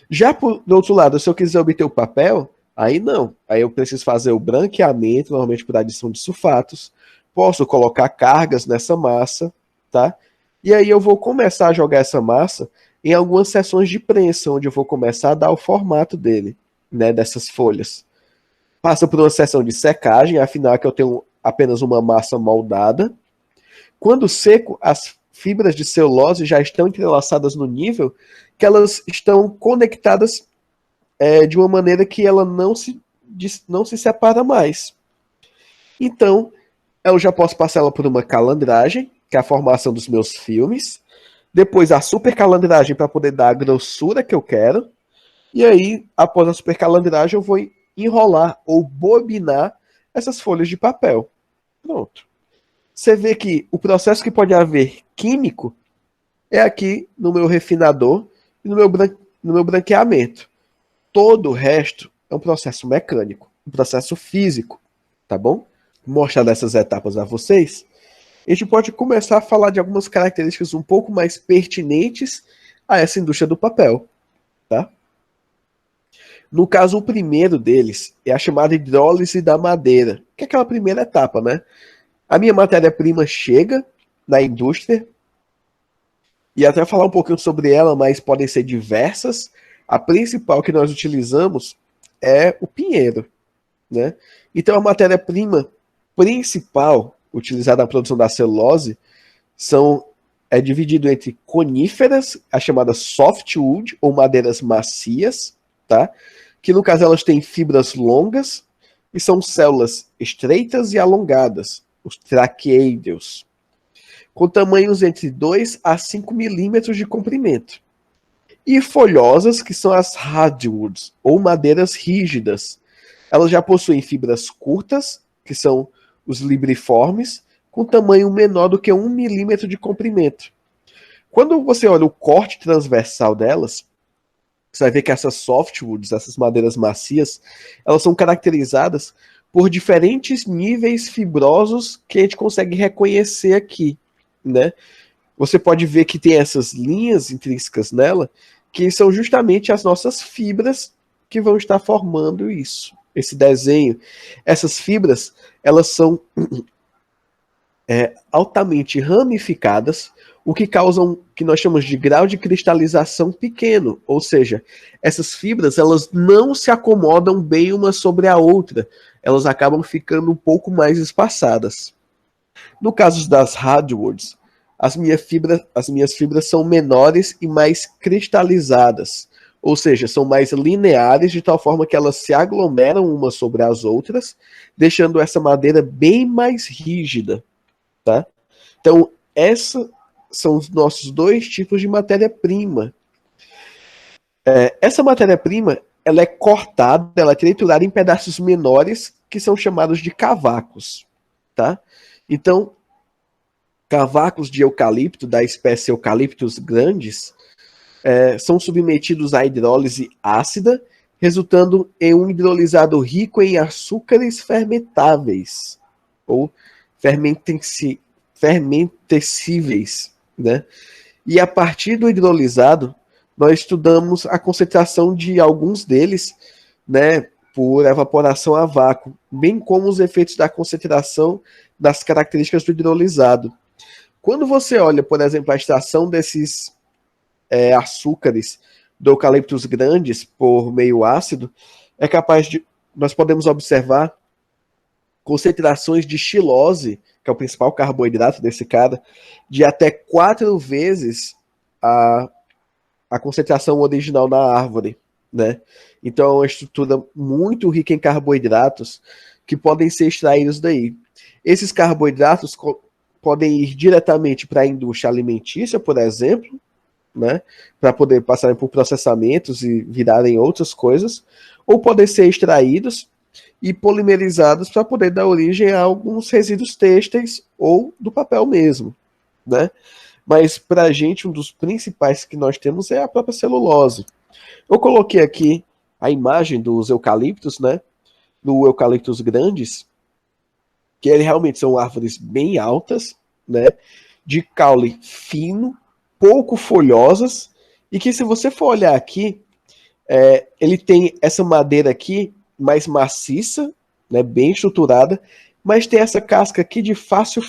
[SPEAKER 1] Já do outro lado, se eu quiser obter o papel, aí não. Aí eu preciso fazer o branqueamento, normalmente por adição de sulfatos. Posso colocar cargas nessa massa, tá? E aí eu vou começar a jogar essa massa em algumas seções de prensa, onde eu vou começar a dar o formato dele, né, dessas folhas. Passa por uma seção de secagem, afinal que eu tenho apenas uma massa moldada. Quando seco, as fibras de celulose já estão entrelaçadas no nível que elas estão conectadas de uma maneira que ela não se separa mais. Então, eu já posso passar ela por uma calandragem, que é a formação dos meus filmes. Depois a super calandragem para poder dar a grossura que eu quero. E aí, após a super calandragem, eu vou enrolar ou bobinar essas folhas de papel. Pronto. Você vê que o processo que pode haver químico é aqui no meu refinador e no meu branqueamento. Todo o resto é um processo mecânico, um processo físico, tá bom? Vou mostrar dessas etapas a vocês. A gente pode começar a falar de algumas características um pouco mais pertinentes a essa indústria do papel, tá? No caso, o primeiro deles é a chamada hidrólise da madeira, que é aquela primeira etapa, né? A minha matéria-prima chega na indústria, e até falar um pouquinho sobre ela, mas podem ser diversas. A principal que nós utilizamos é o pinheiro, né? Então a matéria-prima principal utilizada na produção da celulose é dividido entre coníferas, as chamadas softwood, ou madeiras macias, tá? Que no caso elas têm fibras longas e são células estreitas e alongadas, os traqueídeos, com tamanhos entre 2 a 5 milímetros de comprimento. E folhosas, que são as hardwoods, ou madeiras rígidas. Elas já possuem fibras curtas, que são os libriformes, com tamanho menor do que 1 milímetro de comprimento. Quando você olha o corte transversal delas, você vai ver que essas softwoods, essas madeiras macias, elas são caracterizadas por diferentes níveis fibrosos que a gente consegue reconhecer aqui, né? Você pode ver que tem essas linhas intrínsecas nela, que são justamente as nossas fibras que vão estar formando isso, esse desenho. Essas fibras, elas são altamente ramificadas, o que causa um que nós chamamos de grau de cristalização pequeno, ou seja, essas fibras elas não se acomodam bem uma sobre a outra, elas acabam ficando um pouco mais espaçadas. No caso das hardwoods, as minhas fibras são menores e mais cristalizadas, ou seja, são mais lineares de tal forma que elas se aglomeram umas sobre as outras, deixando essa madeira bem mais rígida, tá? Então, esses são os nossos dois tipos de matéria-prima. Essa matéria-prima, ela é cortada, ela é triturada em pedaços menores que são chamados de cavacos, tá? Então, cavacos de eucalipto, da espécie Eucalyptus grandis, são submetidos à hidrólise ácida, resultando em um hidrolisado rico em açúcares fermentáveis, ou fermentescíveis, né? E a partir do hidrolisado, nós estudamos a concentração de alguns deles, né, por evaporação a vácuo, bem como os efeitos da concentração das características do hidrolisado. Quando você olha, por exemplo, a extração desses açúcares do Eucalyptus grandis por meio ácido, é capaz de nós podemos observar concentrações de xilose, que é o principal carboidrato desse cara, de até 4 vezes a concentração original na árvore, né? Então é uma estrutura muito rica em carboidratos que podem ser extraídos daí. Esses carboidratos podem ir diretamente para a indústria alimentícia, por exemplo, né, para poder passarem por processamentos e virarem outras coisas, ou podem ser extraídos e polimerizados para poder dar origem a alguns resíduos têxteis ou do papel mesmo, né? Mas para a gente um dos principais que nós temos é a própria celulose. Eu coloquei aqui a imagem dos eucaliptos, né? Do Eucalyptus grandis, que eles realmente são árvores bem altas, né? De caule fino, pouco folhosas, e que se você for olhar aqui, ele tem essa madeira aqui mais maciça, né, bem estruturada, mas tem essa casca aqui de fácil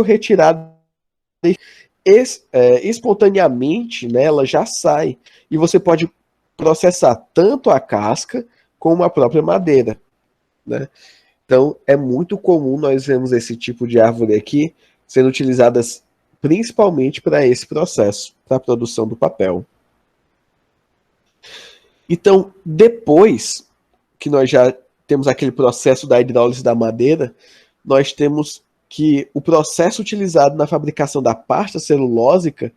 [SPEAKER 1] retirada espontaneamente, né, ela já sai. E você pode processar tanto a casca como a própria madeira, né? Então é muito comum nós vermos esse tipo de árvore aqui sendo utilizadas principalmente para esse processo, para a produção do papel. Então, depois que nós já temos aquele processo da hidrólise da madeira, nós temos que o processo utilizado na fabricação da pasta celulósica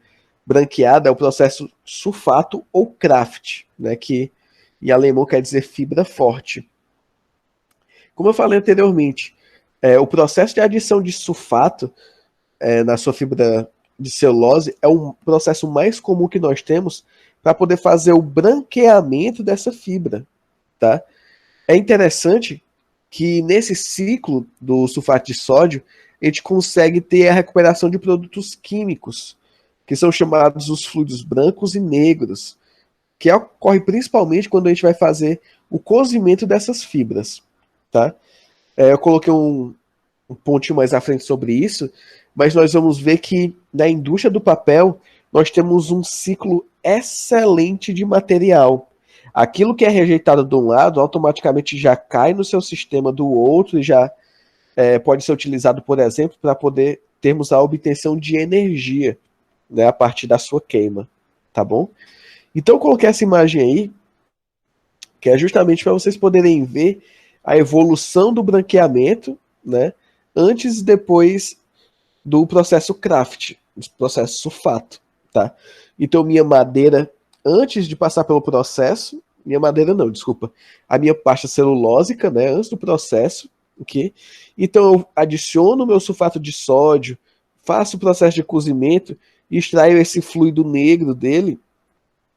[SPEAKER 1] branqueada é o processo sulfato ou Kraft, né, que em alemão quer dizer fibra forte. Como eu falei anteriormente, o processo de adição de sulfato na sua fibra de celulose é o processo mais comum que nós temos para poder fazer o branqueamento dessa fibra, tá? É interessante que nesse ciclo do sulfato de sódio, a gente consegue ter a recuperação de produtos químicos, que são chamados os fluidos brancos e negros, que ocorre principalmente quando a gente vai fazer o cozimento dessas fibras, tá? Eu coloquei um pontinho mais à frente sobre isso, mas nós vamos ver que na indústria do papel nós temos um ciclo excelente de material. Aquilo que é rejeitado de um lado automaticamente já cai no seu sistema do outro e já pode ser utilizado, por exemplo, para poder termos a obtenção de energia, né, a partir da sua queima, tá bom? Então eu coloquei essa imagem aí, que é justamente para vocês poderem ver a evolução do branqueamento, né, antes e depois do processo Kraft, do processo sulfato, tá? Então minha madeira, antes de passar pelo processo, minha madeira não, desculpa, a minha pasta celulósica, né, antes do processo, ok? Então eu adiciono meu sulfato de sódio, faço o processo de cozimento e extraio esse fluido negro dele,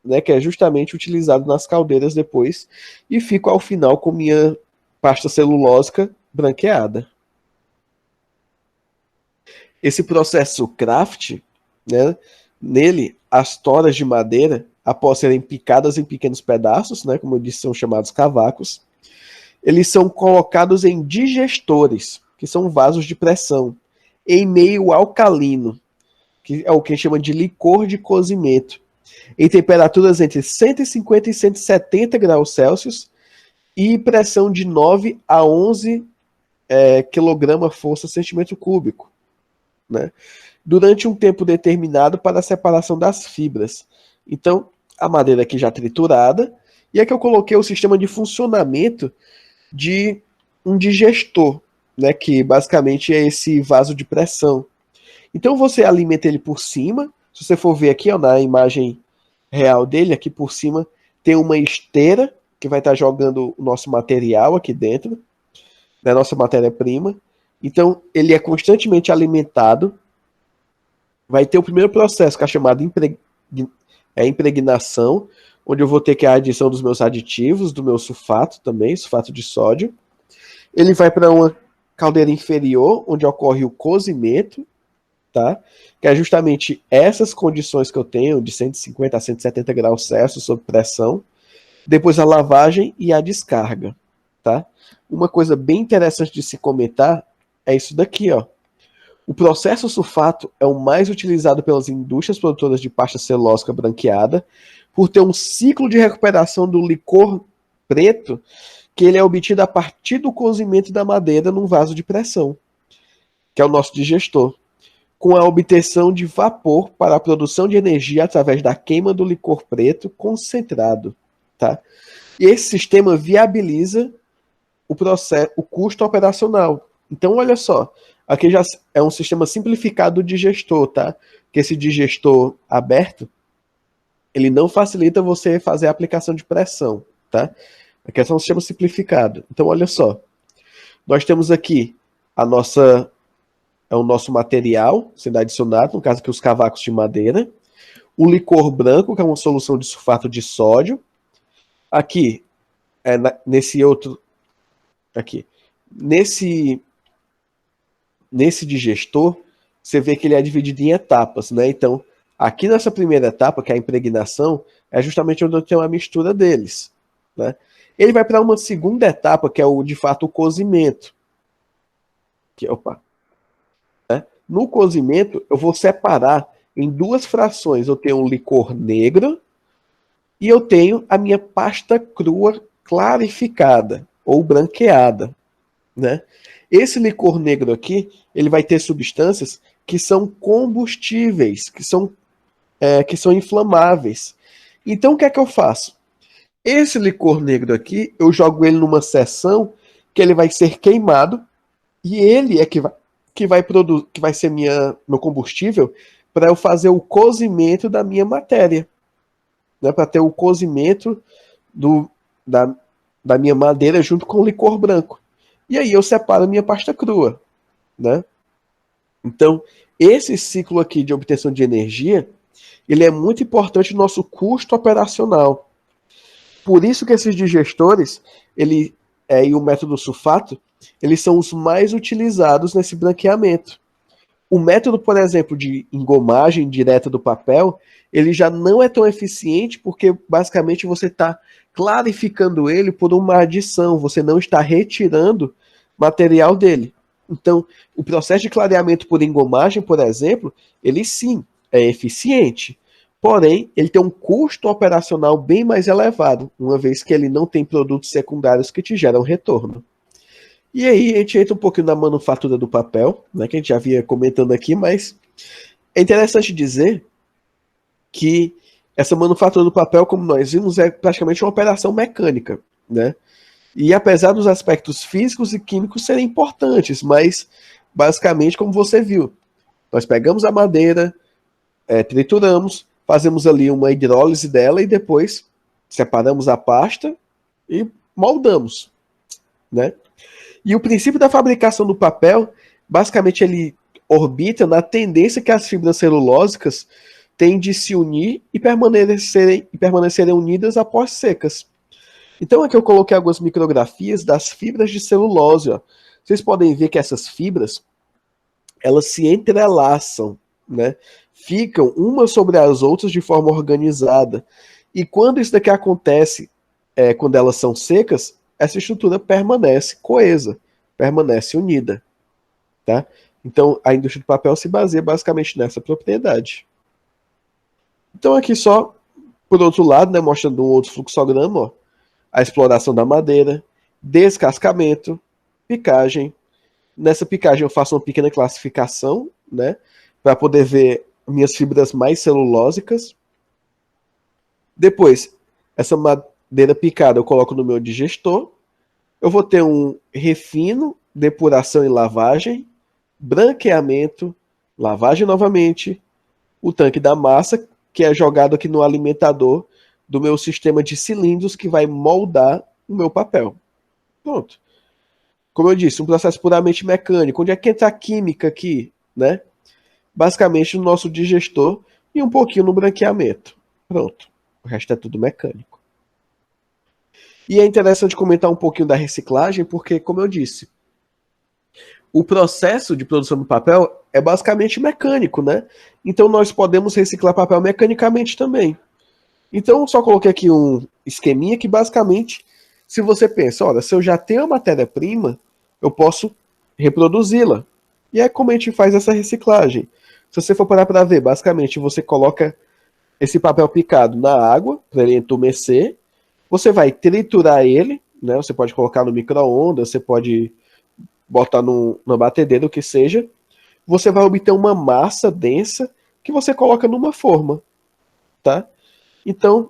[SPEAKER 1] né, que é justamente utilizado nas caldeiras depois, e fico ao final com minha pasta celulósica branqueada. Esse processo Kraft, né, nele, as toras de madeira, após serem picadas em pequenos pedaços, né, como eu disse, são chamados cavacos, eles são colocados em digestores, que são vasos de pressão, em meio alcalino, que é o que a gente chama de licor de cozimento, em temperaturas entre 150 e 170 graus Celsius e pressão de 9 a 11 quilograma-força centímetro cúbico, né? Durante um tempo determinado para a separação das fibras. Então, a madeira aqui já triturada, e aqui eu coloquei o sistema de funcionamento de um digestor, né, que basicamente é esse vaso de pressão. Então você alimenta ele por cima, se você for ver aqui ó, na imagem real dele, aqui por cima tem uma esteira que vai estar jogando o nosso material aqui dentro, da nossa matéria-prima. Então ele é constantemente alimentado. Vai ter o primeiro processo, que é chamado impregnação, onde eu vou ter que a adição dos meus aditivos, do meu sulfato também, sulfato de sódio. Ele vai para uma caldeira inferior, onde ocorre o cozimento, tá? Que é justamente essas condições que eu tenho, de 150 a 170 graus Celsius sob pressão. Depois a lavagem e a descarga, tá? Uma coisa bem interessante de se comentar é isso daqui, ó. O processo sulfato é o mais utilizado pelas indústrias produtoras de pasta celulósica branqueada, por ter um ciclo de recuperação do licor preto, que ele é obtido a partir do cozimento da madeira num vaso de pressão, que é o nosso digestor, com a obtenção de vapor para a produção de energia através da queima do licor preto concentrado, tá? E esse sistema viabiliza o custo operacional. Então, olha só, aqui já é um sistema simplificado de digestor, tá? Que esse digestor aberto, ele não facilita você fazer a aplicação de pressão, tá? Aqui é só um sistema simplificado. Então, olha só, nós temos aqui o nosso material sendo adicionado, no caso aqui os cavacos de madeira, o licor branco, que é uma solução de sulfato de sódio, aqui, nesse outro, aqui, nesse digestor, você vê que ele é dividido em etapas, né? Então, aqui nessa primeira etapa, que é a impregnação, é justamente onde eu tenho a mistura deles, né? Ele vai para uma segunda etapa, que é de fato o cozimento. No cozimento, eu vou separar em duas frações. Eu tenho um licor negro e eu tenho a minha pasta crua clarificada ou branqueada, né? Esse licor negro aqui, ele vai ter substâncias que são combustíveis, que são inflamáveis. Então, o que é que eu faço? Esse licor negro aqui, eu jogo ele numa seção que ele vai ser queimado e ele é que vai ser meu combustível para eu fazer o cozimento da minha matéria, né? Para ter o cozimento da minha madeira junto com o licor branco. E aí eu separo a minha pasta crua, né? Então, esse ciclo aqui de obtenção de energia, ele é muito importante no nosso custo operacional. Por isso que esses digestores, e o método sulfato, eles são os mais utilizados nesse branqueamento. O método, por exemplo, de engomagem direta do papel, ele já não é tão eficiente porque basicamente você está clarificando ele por uma adição, você não está retirando material dele. Então, o processo de clareamento por engomagem, por exemplo, ele sim é eficiente, porém, ele tem um custo operacional bem mais elevado, uma vez que ele não tem produtos secundários que te geram retorno. E aí a gente entra um pouquinho na manufatura do papel, né, que a gente já vinha comentando aqui, mas é interessante dizer que essa manufatura do papel, como nós vimos, é praticamente uma operação mecânica, né? E apesar dos aspectos físicos e químicos serem importantes, mas basicamente, como você viu, nós pegamos a madeira, trituramos, fazemos ali uma hidrólise dela e depois separamos a pasta e moldamos, né? E o princípio da fabricação do papel, basicamente, ele orbita na tendência que as fibras celulósicas têm de se unir e permanecerem unidas após secas. Então aqui eu coloquei algumas micrografias das fibras de celulose. Ó. Vocês podem ver que essas fibras, elas se entrelaçam, né? Ficam umas sobre as outras de forma organizada. E quando isso daqui acontece, quando elas são secas, essa estrutura permanece coesa, permanece unida, tá? Então, a indústria do papel se baseia basicamente nessa propriedade. Então, aqui só, por outro lado, né, mostrando um outro fluxograma, ó, a exploração da madeira, descascamento, picagem. Nessa picagem eu faço uma pequena classificação, né, para poder ver minhas fibras mais celulósicas. Depois, essa madeira picada eu coloco no meu digestor. Eu vou ter um refino, depuração e lavagem, branqueamento, lavagem novamente, o tanque da massa, que é jogado aqui no alimentador do meu sistema de cilindros que vai moldar o meu papel. Pronto. Como eu disse, um processo puramente mecânico. Onde é que entra a química aqui, né? Basicamente no nosso digestor e um pouquinho no branqueamento. Pronto. O resto é tudo mecânico. E é interessante comentar um pouquinho da reciclagem, porque, como eu disse, o processo de produção do papel é basicamente mecânico, né? Então nós podemos reciclar papel mecanicamente também. Então só coloquei aqui um esqueminha que basicamente, se você pensa, olha, se eu já tenho a matéria-prima, eu posso reproduzi-la. E é como a gente faz essa reciclagem. Se você for parar para ver, basicamente você coloca esse papel picado na água para ele entumecer, você vai triturar ele, né? Você pode colocar no micro-ondas, você pode botar na batedeira, o que seja. Você vai obter uma massa densa que você coloca numa forma, tá? Então,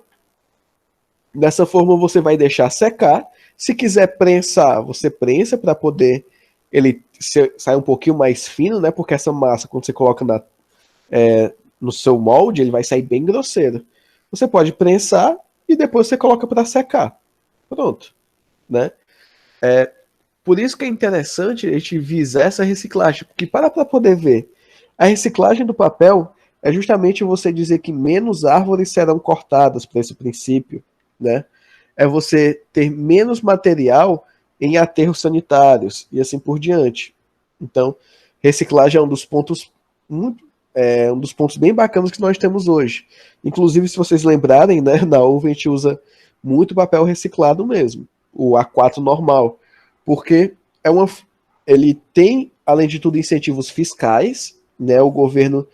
[SPEAKER 1] dessa forma você vai deixar secar. Se quiser prensar, você prensa para poder ele sair um pouquinho mais fino, né? Porque essa massa, quando você coloca no seu molde, ele vai sair bem grosseiro. Você pode prensar e depois você coloca para secar. Pronto, né? Por isso que é interessante a gente visar essa reciclagem, porque para poder ver, a reciclagem do papel é justamente você dizer que menos árvores serão cortadas por esse princípio, né? É você ter menos material em aterros sanitários e assim por diante. Então, reciclagem é um dos pontos um dos pontos bem bacanas que nós temos hoje. Inclusive, se vocês lembrarem, né, na UV a gente usa muito papel reciclado mesmo, o A4 normal, porque ele tem, além de tudo, incentivos fiscais, né? O governo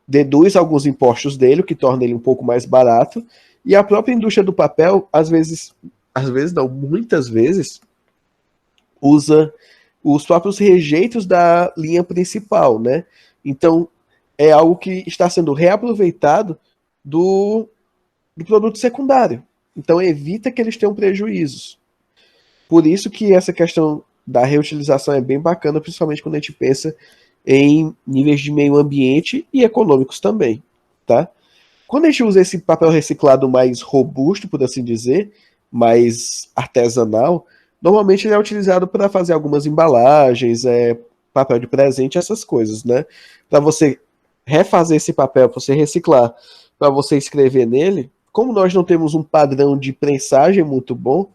[SPEAKER 1] deduz alguns impostos dele, o que torna ele um pouco mais barato, e a própria indústria do papel, às vezes não, muitas vezes, usa os próprios rejeitos da linha principal, né? Então, é algo que está sendo reaproveitado do produto secundário. Então, evita que eles tenham prejuízos. Por isso que essa questão da reutilização é bem bacana, principalmente quando a gente pensa em níveis de meio ambiente e econômicos também, tá? Quando a gente usa esse papel reciclado mais robusto, por assim dizer, mais artesanal, normalmente ele é utilizado para fazer algumas embalagens, papel de presente, essas coisas, né? Para você refazer esse papel, para você reciclar, para você escrever nele, como nós não temos um padrão de prensagem muito bom,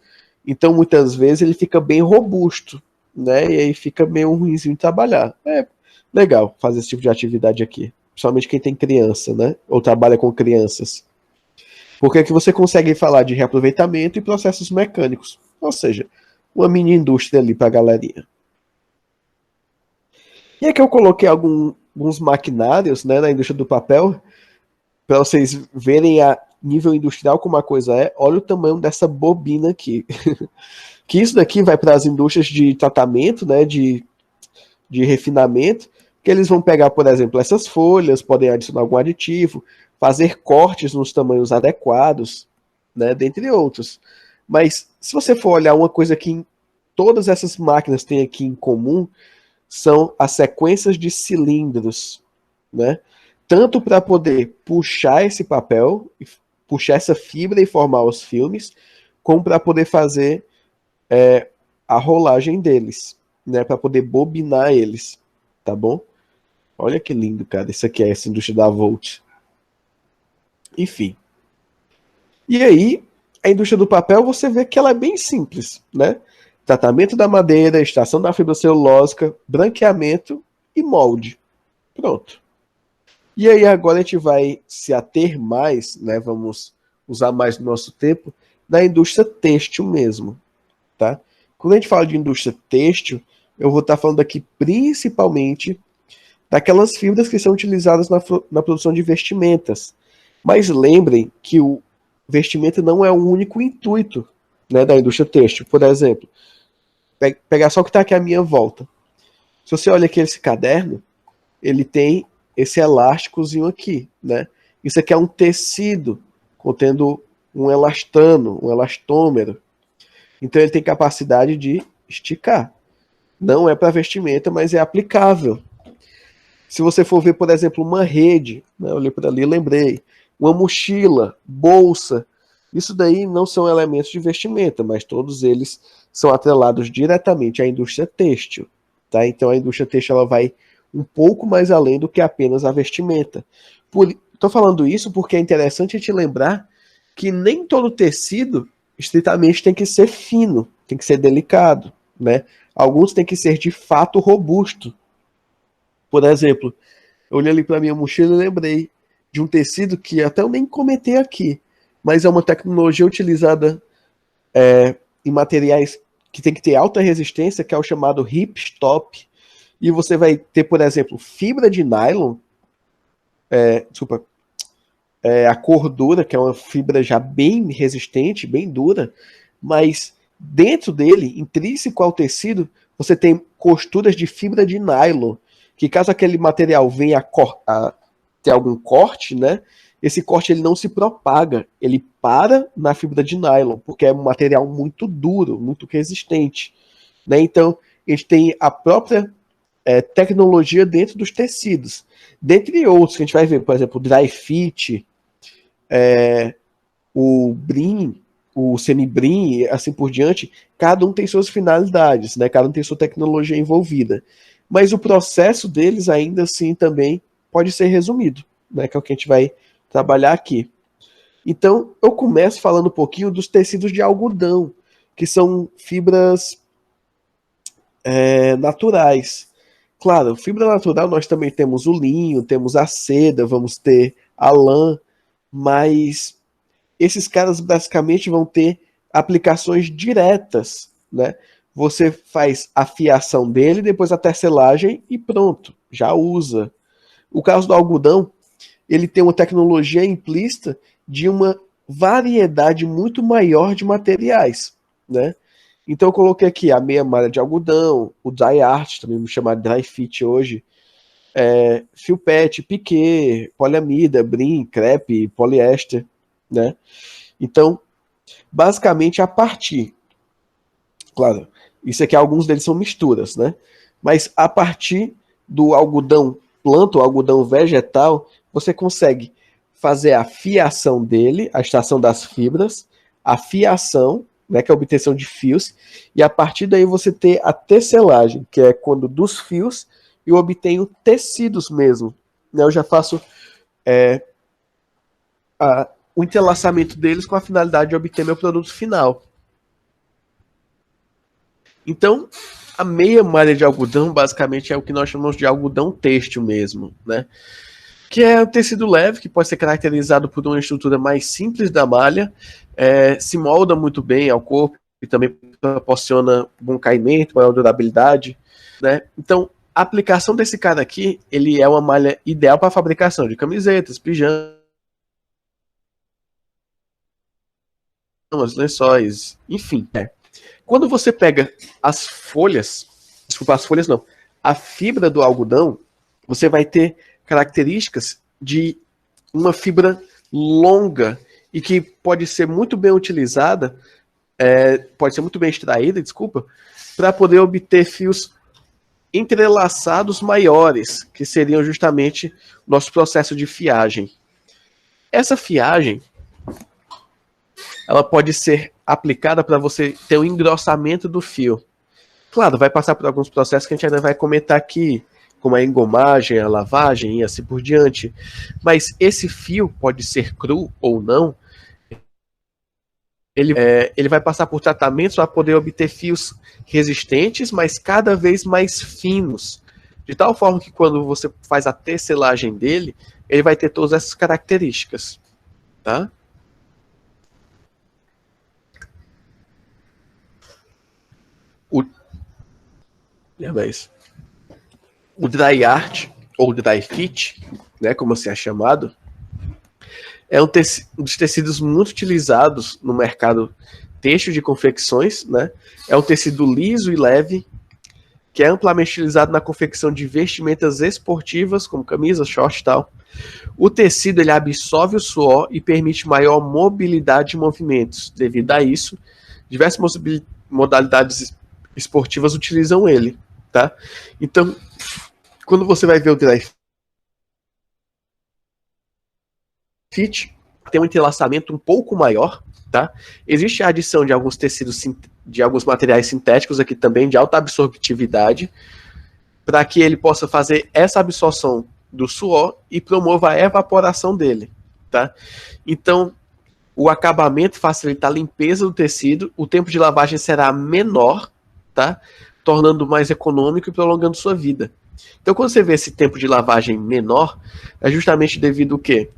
[SPEAKER 1] então muitas vezes ele fica bem robusto, né? E aí fica meio ruimzinho de trabalhar. É legal fazer esse tipo de atividade aqui, principalmente quem tem criança, né? Ou trabalha com crianças. Porque aqui você consegue falar de reaproveitamento e processos mecânicos, ou seja, uma mini indústria ali para a galerinha. E aqui eu coloquei alguns maquinários, né, na indústria do papel, para vocês verem a nível industrial como a coisa é. Olha o tamanho dessa bobina aqui. Que isso daqui vai para as indústrias de tratamento, né, de refinamento, que eles vão pegar, por exemplo, essas folhas, podem adicionar algum aditivo, fazer cortes nos tamanhos adequados, né, dentre outros. Mas se você for olhar uma coisa que todas essas máquinas têm aqui em comum, são as sequências de cilindros, né? Tanto para poder puxar esse papel, puxar essa fibra e formar os filmes, como para poder fazer a rolagem deles, né? Para poder bobinar eles, tá bom? Olha que lindo, cara. Isso aqui é essa indústria da Volt. Enfim. E aí, a indústria do papel, você vê que ela é bem simples, né? Tratamento da madeira, extração da fibra celulósica, branqueamento e molde. Pronto. E aí agora a gente vai se ater mais, né? Vamos usar mais no nosso tempo, na indústria têxtil mesmo, tá? Quando a gente fala de indústria têxtil, eu vou estar falando aqui principalmente daquelas fibras que são utilizadas na produção de vestimentas. Mas lembrem que o vestimenta não é o único intuito, né, da indústria têxtil. Por exemplo, pegar só o que está aqui à minha volta. Se você olha aqui esse caderno, ele tem esse elásticozinho aqui, né? Isso aqui é um tecido contendo um elastano, um elastômero. Então ele tem capacidade de esticar. Não é para vestimenta, mas é aplicável. Se você for ver, por exemplo, uma rede, né, eu olhei para ali e lembrei, uma mochila, bolsa, isso daí não são elementos de vestimenta, mas todos eles são atrelados diretamente à indústria têxtil. Tá? Então a indústria têxtil ela vai um pouco mais além do que apenas a vestimenta. Estou falando isso porque é interessante a gente lembrar que nem todo tecido estritamente tem que ser fino, tem que ser delicado. Né? Alguns têm que ser de fato robusto. Por exemplo, eu olhei ali para minha mochila e lembrei de um tecido que até eu nem comentei aqui, mas é uma tecnologia utilizada em materiais que tem que ter alta resistência, que é o chamado hipstop. E você vai ter, por exemplo, fibra de nylon, a cordura, que é uma fibra já bem resistente, bem dura, mas dentro dele, intrínseco ao tecido, você tem costuras de fibra de nylon, que caso aquele material venha a ter algum corte, né, esse corte ele não se propaga, ele para na fibra de nylon, porque é um material muito duro, muito resistente. Né? Então, a gente tem a própria tecnologia dentro dos tecidos. Dentre outros, que a gente vai ver, por exemplo, o dry fit, o brim, o semi-brim, assim por diante, cada um tem suas finalidades, né? Cada um tem sua tecnologia envolvida. Mas o processo deles ainda assim também pode ser resumido, né? Que é o que a gente vai trabalhar aqui. Então, eu começo falando um pouquinho dos tecidos de algodão, que são fibras naturais. Claro, fibra natural nós também temos o linho, temos a seda, vamos ter a lã, mas esses caras basicamente vão ter aplicações diretas, né? Você faz a fiação dele, depois a tecelagem e pronto, já usa. O caso do algodão, ele tem uma tecnologia implícita de uma variedade muito maior de materiais, né? Então eu coloquei aqui a meia malha de algodão, o dry art, também me chamado dry fit hoje, fio pet, piquê, poliamida, brim, crepe, poliéster, né? Então, basicamente a partir, claro, isso aqui alguns deles são misturas, né? Mas a partir do algodão planta, o algodão vegetal, você consegue fazer a fiação dele, a extração das fibras, a fiação, né, que é a obtenção de fios, e a partir daí você ter a tecelagem, que é quando dos fios eu obtenho tecidos mesmo. Né, eu já faço o entrelaçamento deles com a finalidade de obter meu produto final. Então, a meia malha de algodão basicamente é o que nós chamamos de algodão têxtil mesmo, né? Que é um tecido leve, que pode ser caracterizado por uma estrutura mais simples da malha, se molda muito bem ao corpo e também proporciona bom caimento, maior durabilidade, né? Então, a aplicação desse cara aqui, ele é uma malha ideal para a fabricação de camisetas, pijamas, lençóis, enfim. Quando você pega as folhas, desculpa, as folhas não, a fibra do algodão, você vai ter características de uma fibra longa e que pode ser muito bem utilizada, pode ser muito bem extraída, desculpa, para poder obter fios entrelaçados maiores, que seriam justamente o nosso processo de fiagem. Essa fiagem, ela pode ser aplicada para você ter um engrossamento do fio. Claro, vai passar por alguns processos que a gente ainda vai comentar aqui, como a engomagem, a lavagem e assim por diante. Mas esse fio pode ser cru ou não, ele vai passar por tratamentos para poder obter fios resistentes, mas cada vez mais finos. De tal forma que quando você faz a tecelagem dele, ele vai ter todas essas características. Tá? Mas o dry art, ou dry fit, né, como assim é chamado, é um dos tecidos muito utilizados no mercado têxtil de confecções, né? É um tecido liso e leve, que é amplamente utilizado na confecção de vestimentas esportivas, como camisas, shorts e tal. O tecido ele absorve o suor e permite maior mobilidade de movimentos. Devido a isso, diversas modalidades esportivas utilizam ele, tá? Então, quando você vai ver o dry fit, tem um entrelaçamento um pouco maior, tá? Existe a adição de alguns tecidos, de alguns materiais sintéticos aqui também, de alta absortividade, para que ele possa fazer essa absorção do suor e promova a evaporação dele, tá? Então, o acabamento facilita a limpeza do tecido, o tempo de lavagem será menor, tá? Tornando mais econômico e prolongando sua vida. Então, quando você vê esse tempo de lavagem menor, é justamente devido ao quê?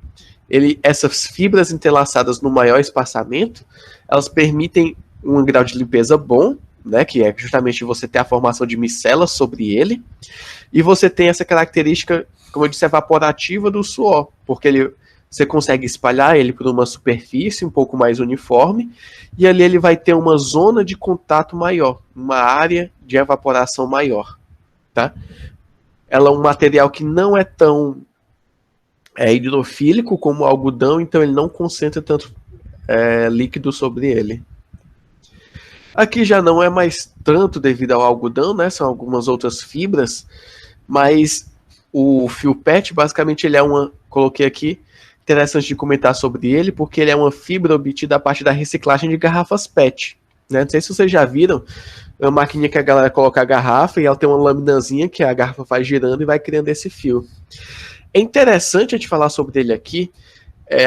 [SPEAKER 1] Essas fibras entrelaçadas no maior espaçamento, elas permitem um grau de limpeza bom, né, que é justamente você ter a formação de micelas sobre ele, e você tem essa característica, como eu disse, evaporativa do suor, porque você consegue espalhar ele por uma superfície um pouco mais uniforme, e ali ele vai ter uma zona de contato maior, uma área de evaporação maior, tá? Ela é um material que não é tão hidrofílico como o algodão, então ele não concentra tanto líquido sobre ele. Aqui já não é mais tanto devido ao algodão, né? São algumas outras fibras, mas o fio PET, basicamente, ele é uma. Coloquei aqui, interessante de comentar sobre ele, porque ele é uma fibra obtida a partir da reciclagem de garrafas PET. Né? Não sei se vocês já viram, é uma maquininha que a galera coloca a garrafa e ela tem uma laminazinha que a garrafa vai girando e vai criando esse fio. É interessante a gente falar sobre ele aqui,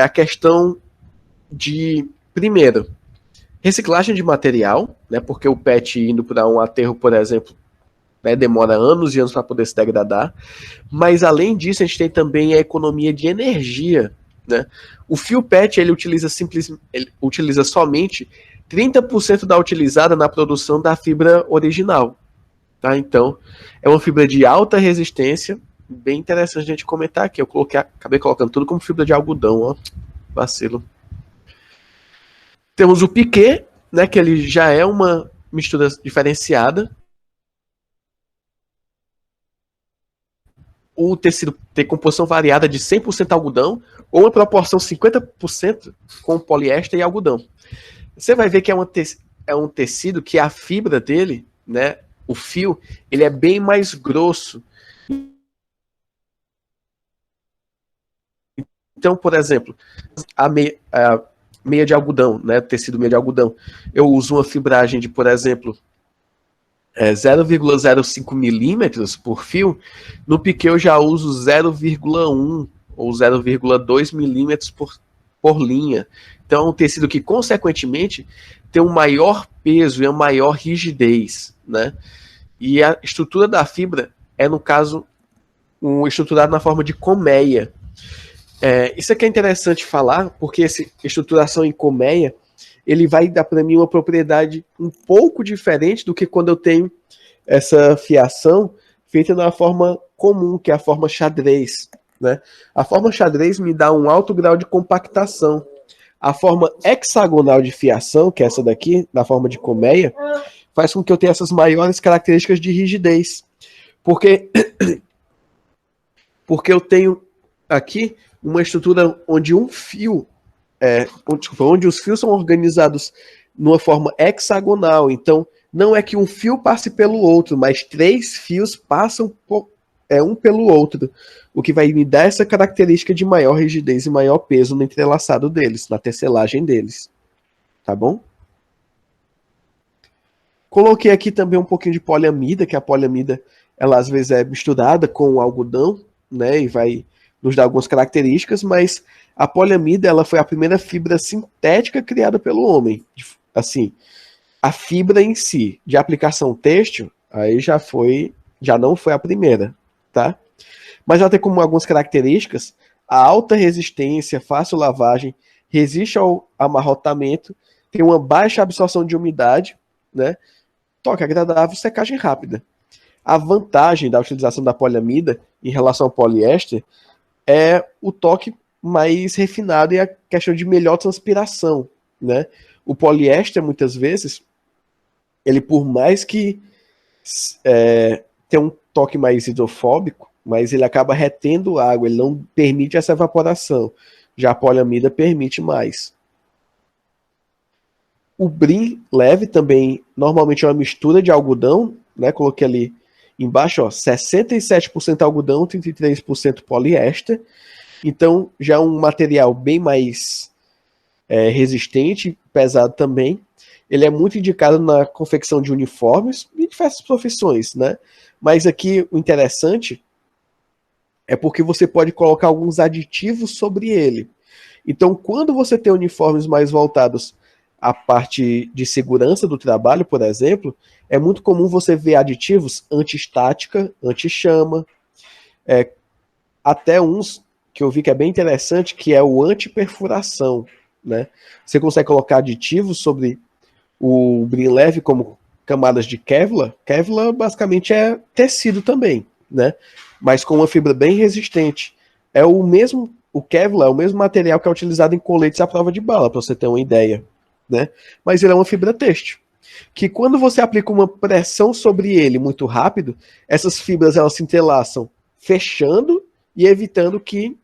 [SPEAKER 1] a questão de, primeiro, reciclagem de material, né, porque o PET indo para um aterro, por exemplo, né, demora anos e anos para poder se degradar, mas além disso a gente tem também a economia de energia. Né? O fio PET ele utiliza somente 30% da utilizada na produção da fibra original. Tá? Então, é uma fibra de alta resistência, bem interessante a gente comentar aqui. Eu acabei colocando tudo como fibra de algodão, ó. Vacilo. Temos o piquê, né, que ele já é uma mistura diferenciada. O tecido tem composição variada de 100% algodão ou uma proporção 50% com poliéster e algodão. Você vai ver que é um tecido que a fibra dele, né, o fio, ele é bem mais grosso. Então, por exemplo, a meia de algodão, né, tecido meia de algodão, eu uso uma fibragem de, por exemplo, 0,05 milímetros por fio, no piquê eu já uso 0,1 ou 0,2 milímetros por linha. Então é um tecido que, consequentemente, tem um maior peso e uma maior rigidez. Né? E a estrutura da fibra é, no caso, estruturada na forma de colmeia. Isso aqui é interessante falar, porque essa estruturação em colmeia ele vai dar para mim uma propriedade um pouco diferente do que quando eu tenho essa fiação feita na forma comum, que é a forma xadrez. Né? A forma xadrez me dá um alto grau de compactação. A forma hexagonal de fiação, que é essa daqui, na forma de colmeia, faz com que eu tenha essas maiores características de rigidez. Porque eu tenho aqui uma estrutura onde um fio onde os fios são organizados numa forma hexagonal. Então, não é que um fio passe pelo outro, mas 3 fios passam um pelo outro, o que vai me dar essa característica de maior rigidez e maior peso no entrelaçado deles, na tecelagem deles. Tá bom? Coloquei aqui também um pouquinho de poliamida, que a poliamida, ela às vezes é misturada com o algodão, né, e vai nos dar algumas características, mas a poliamida ela foi a primeira fibra sintética criada pelo homem. Assim, a fibra em si, de aplicação têxtil, aí já não foi a primeira, tá? Mas ela tem como algumas características a alta resistência, fácil lavagem, resiste ao amarrotamento, tem uma baixa absorção de umidade, né? Toque agradável, secagem rápida. A vantagem da utilização da poliamida em relação ao poliéster é o toque mais refinado e a questão de melhor transpiração, né? O poliéster, muitas vezes, ele por mais que tenha um toque mais hidrofóbico, mas ele acaba retendo água, ele não permite essa evaporação. Já a poliamida permite mais. O brim leve também, normalmente é uma mistura de algodão, né? Coloquei ali embaixo, ó, 67% algodão, 33% poliéster. Então, já é um material bem mais resistente, pesado também. Ele é muito indicado na confecção de uniformes e diversas profissões, né? Mas aqui o interessante é porque você pode colocar alguns aditivos sobre ele. Então, quando você tem uniformes mais voltados à parte de segurança do trabalho, por exemplo, é muito comum você ver aditivos anti-estática, anti-chama, até uns que eu vi que é bem interessante, que é o anti-perfuração, né? Você consegue colocar aditivos sobre o brim leve como camadas de Kevlar. Kevlar basicamente é tecido também, né? Mas com uma fibra bem resistente. É o mesmo, o Kevlar é o mesmo material que é utilizado em coletes à prova de bala, para você ter uma ideia, né? Mas ele é uma fibra têxtil, que quando você aplica uma pressão sobre ele muito rápido, essas fibras elas se entrelaçam, fechando e evitando que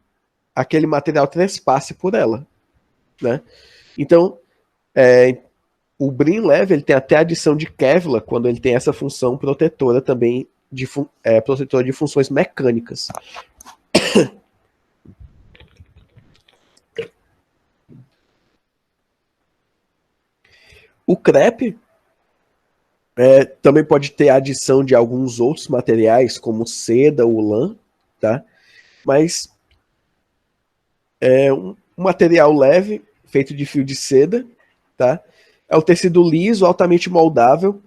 [SPEAKER 1] aquele material trespasse por ela, né? Então, o brim leve ele tem até adição de Kevlar quando ele tem essa função protetora também de protetora de funções mecânicas. O crepe também pode ter adição de alguns outros materiais, como seda ou lã, tá? Mas é um material leve, feito de fio de seda, tá? É um tecido liso, altamente moldável,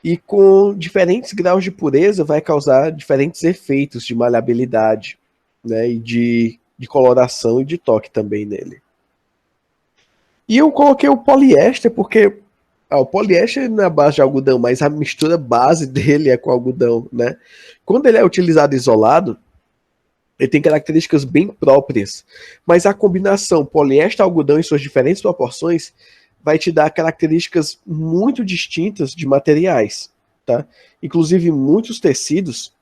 [SPEAKER 1] e com diferentes graus de pureza vai causar diferentes efeitos de maleabilidade, né? E de coloração e de toque também nele. E eu coloquei o poliéster porque o poliéster na base de algodão, mas a mistura base dele é com algodão, né? Quando ele é utilizado isolado, ele tem características bem próprias, mas a combinação poliéster-algodão em suas diferentes proporções vai te dar características muito distintas de materiais, tá? Inclusive, muitos tecidos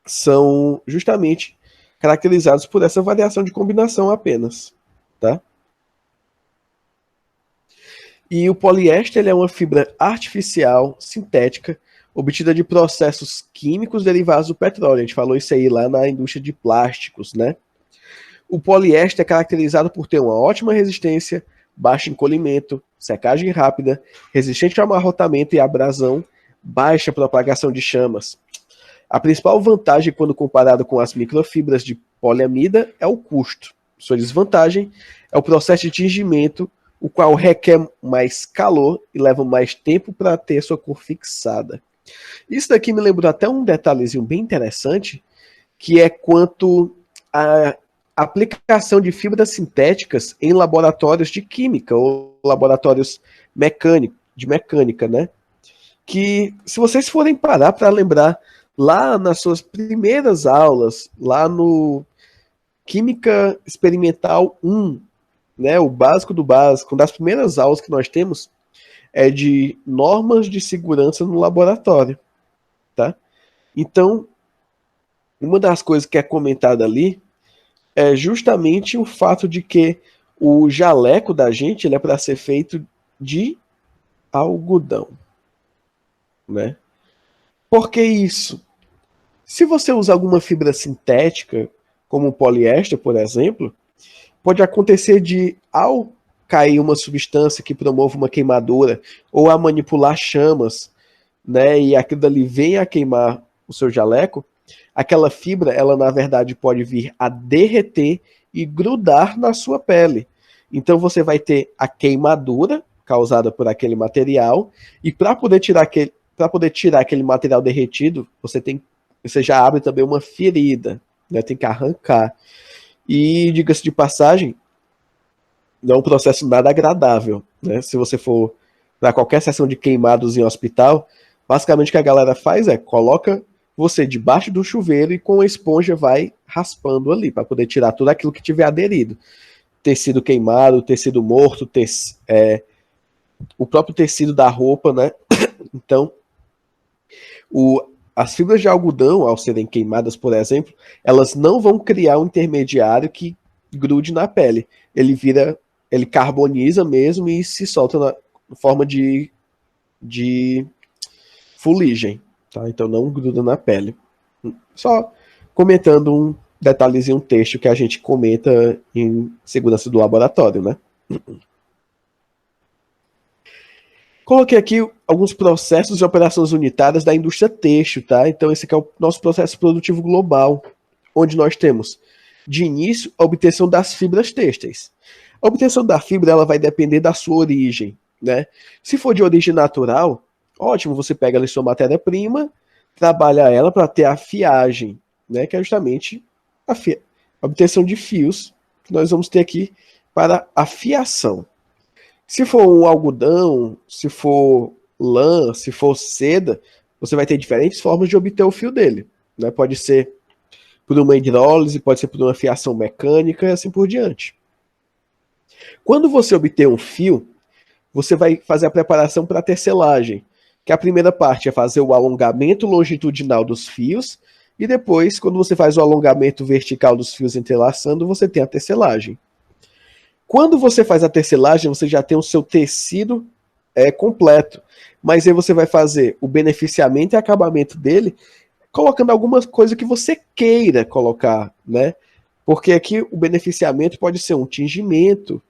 [SPEAKER 1] são justamente caracterizados por essa variação de combinação apenas, tá? E o poliéster ele é uma fibra artificial, sintética, obtida de processos químicos derivados do petróleo. A gente falou isso aí lá na indústria de plásticos, né? O poliéster é caracterizado por ter uma ótima resistência, baixo encolhimento, secagem rápida, resistente ao amarrotamento e abrasão, baixa propagação de chamas. A principal vantagem quando comparado com as microfibras de poliamida é o custo. Sua desvantagem é o processo de tingimento, o qual requer mais calor e leva mais tempo para ter sua cor fixada. Isso daqui me lembrou até um detalhezinho bem interessante, que é quanto à aplicação de fibras sintéticas em laboratórios de química ou laboratórios de mecânica, né? Que se vocês forem parar para lembrar lá nas suas primeiras aulas, lá no Química Experimental 1, né, o básico do básico, uma das primeiras aulas que nós temos é de normas de segurança no laboratório, tá? Então, uma das coisas que é comentada ali é justamente o fato de que o jaleco da gente ele é para ser feito de algodão, né? Por que isso? Se você usar alguma fibra sintética, como o poliéster, por exemplo, pode acontecer de, ao cair uma substância que promova uma queimadura ou a manipular chamas, né, e aquilo dali vem a queimar o seu jaleco, aquela fibra, ela na verdade pode vir a derreter e grudar na sua pele. Então você vai ter a queimadura causada por aquele material e para poder tirar aquele material derretido, você já abre também uma ferida, né, tem que arrancar. E diga-se de passagem, não é um processo nada agradável, né? Se você for para qualquer sessão de queimados em hospital, Basicamente o que a galera faz é coloca você debaixo do chuveiro e com a esponja vai raspando ali para poder tirar tudo aquilo que tiver aderido. Tecido queimado, tecido morto, o próprio tecido da roupa, né? Então, as fibras de algodão, ao serem queimadas, por exemplo, elas não vão criar um intermediário que grude na pele. Ele carboniza mesmo e se solta na forma de fuligem, tá? Então não gruda na pele. Só comentando um detalhezinho, um texto que a gente comenta em segurança do laboratório, né? Coloquei aqui alguns processos de operações unitárias da indústria têxtil, tá? Então esse aqui é o nosso processo produtivo global, onde nós temos, de início, a obtenção das fibras têxteis. A obtenção da fibra ela vai depender da sua origem, né? Se for de origem natural, ótimo, você pega ali sua matéria-prima, trabalha ela para ter a fiagem, né? Que é justamente a obtenção de fios que nós vamos ter aqui para a fiação. Se for um algodão, se for lã, se for seda, você vai ter diferentes formas de obter o fio dele, né? Pode ser por uma hidrólise, pode ser por uma fiação mecânica e assim por diante. Quando você obter um fio, você vai fazer a preparação para a tecelagem, que a primeira parte é fazer o alongamento longitudinal dos fios, e depois, quando você faz o alongamento vertical dos fios entrelaçando, você tem a tecelagem. Quando você faz a tecelagem, você já tem o seu tecido completo, mas aí você vai fazer o beneficiamento e acabamento dele, colocando algumas coisas que você queira colocar, né? Porque aqui o beneficiamento pode ser um tingimento,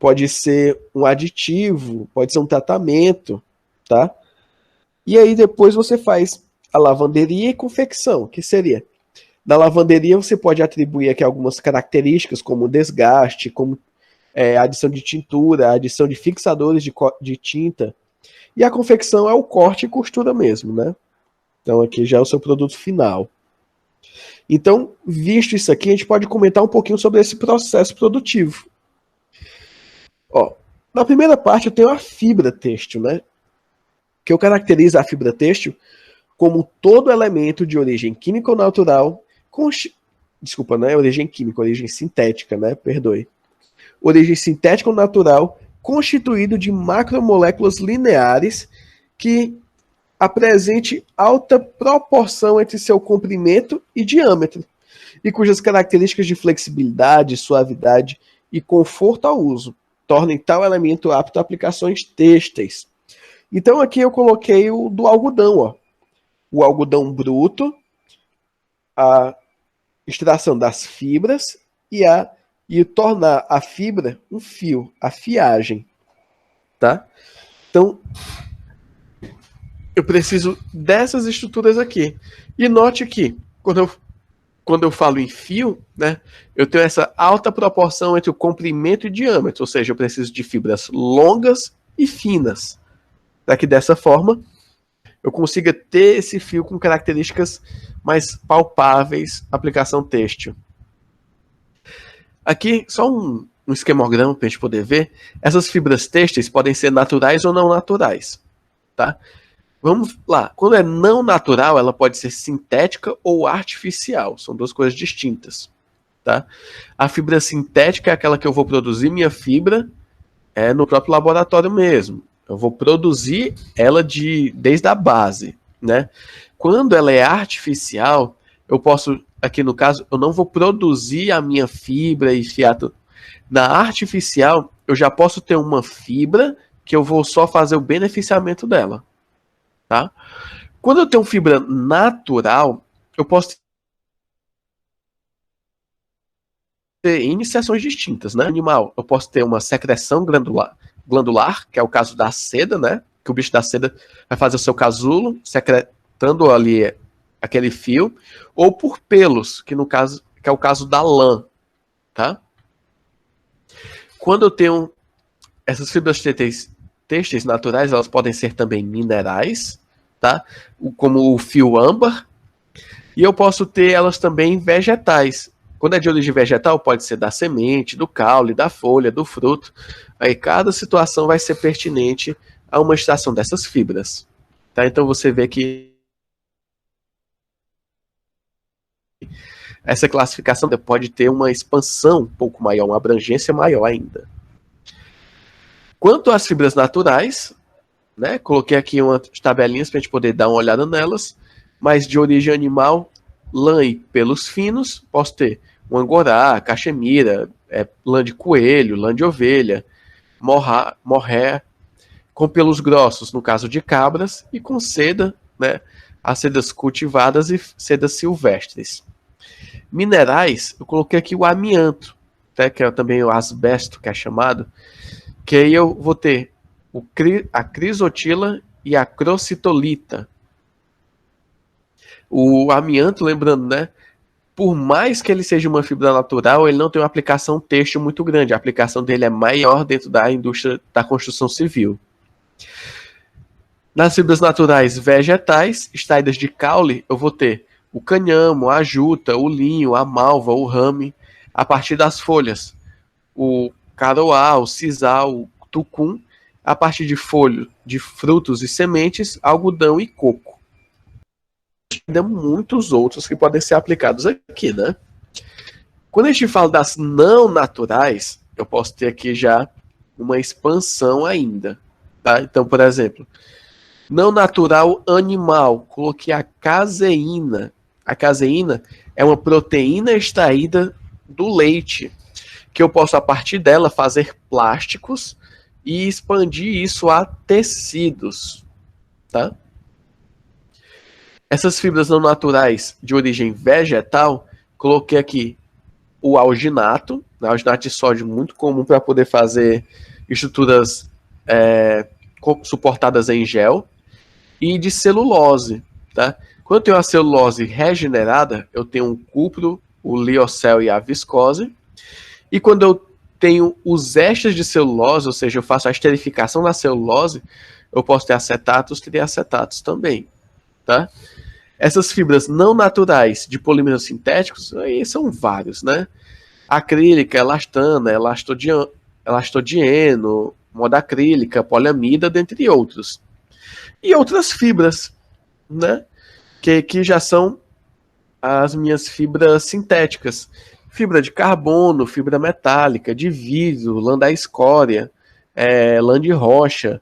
[SPEAKER 1] pode ser um aditivo, pode ser um tratamento, tá? E aí depois você faz a lavanderia e confecção, que seria... Na lavanderia você pode atribuir aqui algumas características, como desgaste, como adição de tintura, adição de fixadores de tinta. E a confecção é o corte e costura mesmo, né? Então aqui já é o seu produto final. Então, visto isso aqui, a gente pode comentar um pouquinho sobre esse processo produtivo. Ó, na primeira parte eu tenho a fibra têxtil, né? Que eu caracterizo a fibra têxtil como todo elemento de origem química ou natural, desculpa, não é origem química, origem sintética, né? Perdoe. Origem sintética ou natural, constituído de macromoléculas lineares que apresente alta proporção entre seu comprimento e diâmetro, e cujas características de flexibilidade, suavidade e conforto ao uso tornem tal elemento apto a aplicações têxteis. Então aqui eu coloquei o do algodão, ó. O algodão bruto, a extração das fibras e tornar a fibra um fio, a fiagem, tá? Então, eu preciso dessas estruturas aqui. E note que, quando eu falo em fio, né, eu tenho essa alta proporção entre o comprimento e diâmetro, ou seja, eu preciso de fibras longas e finas, para que dessa forma eu consiga ter esse fio com características mais palpáveis, aplicação têxtil. Aqui, só um esquemograma para a gente poder ver. Essas fibras têxteis podem ser naturais ou não naturais, tá? Vamos lá. Quando é não natural, ela pode ser sintética ou artificial. São duas coisas distintas, tá? A fibra sintética é aquela que eu vou produzir minha fibra no próprio laboratório mesmo. Eu vou produzir ela desde a base, né? Quando ela é artificial, eu posso, aqui no caso, eu não vou produzir a minha fibra e fiato. Na artificial, eu já posso ter uma fibra que eu vou só fazer o beneficiamento dela, tá? Quando eu tenho fibra natural, eu posso ter iniciações distintas, né? Animal, eu posso ter uma secreção glandular, que é o caso da seda, né? Que o bicho da seda vai fazer o seu casulo, secretando ali aquele fio, ou por pelos, que no caso que é o caso da lã, tá? Quando eu tenho essas fibras têxteis naturais, elas podem ser também minerais, tá? Como o fio âmbar, e eu posso ter elas também vegetais. Quando é de origem vegetal, pode ser da semente, do caule, da folha, do fruto. Aí cada situação vai ser pertinente a uma extração dessas fibras, Tá? Então você vê que essa classificação pode ter uma expansão um pouco maior, uma abrangência maior ainda. Quanto às fibras naturais, né, coloquei aqui umas tabelinhas para a gente poder dar uma olhada nelas, mas de origem animal, lã e pelos finos, posso ter um angorá, cachemira, lã de coelho, lã de ovelha, morré, com pelos grossos, no caso de cabras, e com seda, né, as sedas cultivadas e sedas silvestres. Minerais, eu coloquei aqui o amianto, né, que é também o asbesto, que é chamado, que aí eu vou ter a crisotila e a crocitolita. O amianto, lembrando, né, por mais que ele seja uma fibra natural, ele não tem uma aplicação têxtil muito grande. A aplicação dele é maior dentro da indústria da construção civil. Nas fibras naturais vegetais, extraídas de caule, eu vou ter o canhamo, a juta, o linho, a malva, o rame, a partir das folhas, o caroá, o sisal, o tucum, a partir de folho, de frutos e sementes, algodão e coco. Ainda muitos outros que podem ser aplicados aqui, né? Quando a gente fala das não naturais, eu posso ter aqui já uma expansão ainda, tá? Então, por exemplo, não natural animal, coloquei a caseína. A caseína é uma proteína extraída do leite, que eu posso, a partir dela, fazer plásticos e expandir isso a tecidos, tá? Essas fibras não naturais de origem vegetal, coloquei aqui o alginato, né? Alginato de sódio muito comum para poder fazer estruturas suportadas em gel, e de celulose, tá? Quando eu tenho a celulose regenerada, eu tenho o cupro, o liocel e a viscose. E quando eu tenho os ésteres de celulose, ou seja, eu faço a esterificação da celulose, eu posso ter acetatos e triacetatos também, tá? Essas fibras não naturais de polímeros sintéticos, aí são vários, né? Acrílica, elastana, elastodieno, moda acrílica, poliamida, dentre outros. E outras fibras, né? Que já são as minhas fibras sintéticas. Fibra de carbono, fibra metálica, de vidro, lã da escória, lã de rocha,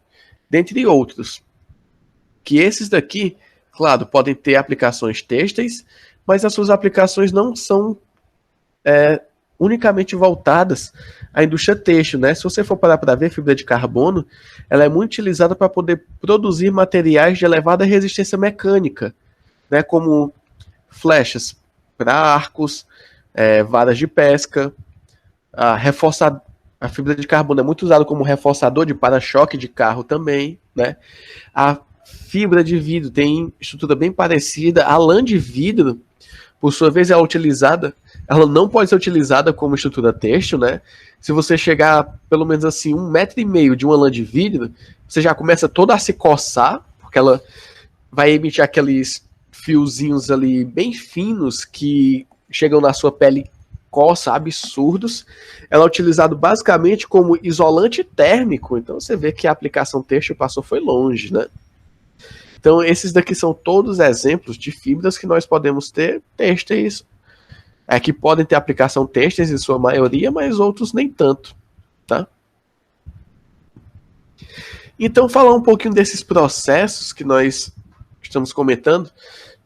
[SPEAKER 1] dentre outros. Que esses daqui, claro, podem ter aplicações têxteis, mas as suas aplicações não são unicamente voltadas à indústria têxtil, né? Se você for parar para ver, fibra de carbono, ela é muito utilizada para poder produzir materiais de elevada resistência mecânica, né? Como flechas para arcos, varas de pesca, a fibra de carbono é muito usada como reforçador de para-choque de carro também, né? A fibra de vidro tem estrutura bem parecida. A lã de vidro, por sua vez, ela não pode ser utilizada como estrutura têxtil, né? Se você chegar pelo menos assim 1,5 metro de uma lã de vidro, você já começa toda a se coçar, porque ela vai emitir aqueles fiozinhos ali bem finos que chegam na sua pele, coça, absurdos. Ela é utilizada basicamente como isolante térmico, então você vê que a aplicação têxtil passou foi longe, né? Então esses daqui são todos exemplos de fibras que nós podemos ter têxteis, que podem ter aplicação têxteis em sua maioria, mas outros nem tanto, tá? Então, falar um pouquinho desses processos que nós estamos comentando.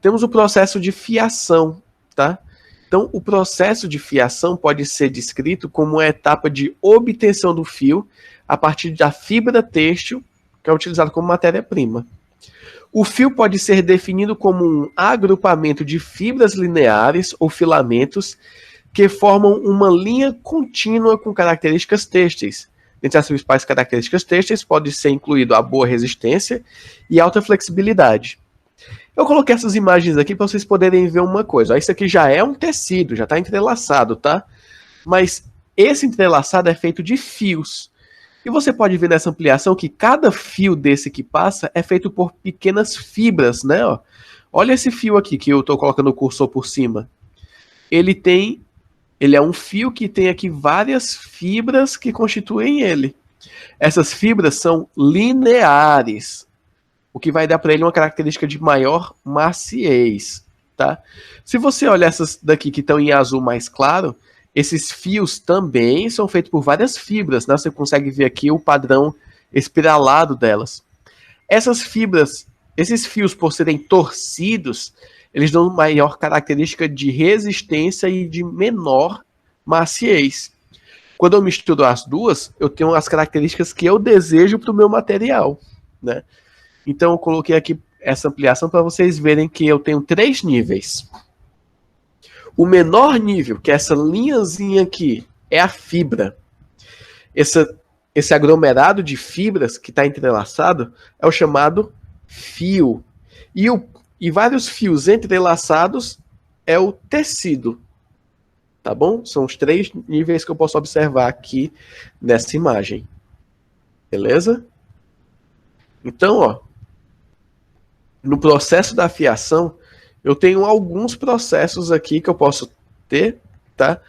[SPEAKER 1] Temos o processo de fiação, tá? Então, o processo de fiação pode ser descrito como uma etapa de obtenção do fio a partir da fibra têxtil, que é utilizado como matéria-prima. O fio pode ser definido como um agrupamento de fibras lineares ou filamentos que formam uma linha contínua com características têxteis. Entre as principais características têxteis pode ser incluído a boa resistência e alta flexibilidade. Eu coloquei essas imagens aqui para vocês poderem ver uma coisa. Isso aqui já é um tecido, já está entrelaçado, tá? Mas esse entrelaçado é feito de fios. E você pode ver nessa ampliação que cada fio desse que passa é feito por pequenas fibras, né? Olha esse fio aqui que eu estou colocando o cursor por cima. Ele é um fio que tem aqui várias fibras que constituem ele. Essas fibras são lineares. o que vai dar para ele uma característica de maior maciez, tá? Se você olhar essas daqui que estão em azul mais claro, esses fios também são feitos por várias fibras, né? Você consegue ver aqui o padrão espiralado delas. Essas fibras, esses fios, por serem torcidos, eles dão maior característica de resistência e de menor maciez. Quando eu misturo as duas, eu tenho as características que eu desejo para o meu material, né? Então eu coloquei aqui essa ampliação para vocês verem que eu tenho 3 níveis. O menor nível, que é essa linhazinha aqui, é a fibra. Esse aglomerado de fibras que está entrelaçado é o chamado fio. E vários fios entrelaçados é o tecido. Tá bom? São os 3 níveis que eu posso observar aqui nessa imagem. Beleza? Então, ó, no processo da fiação, eu tenho alguns processos aqui que eu posso ter, tá?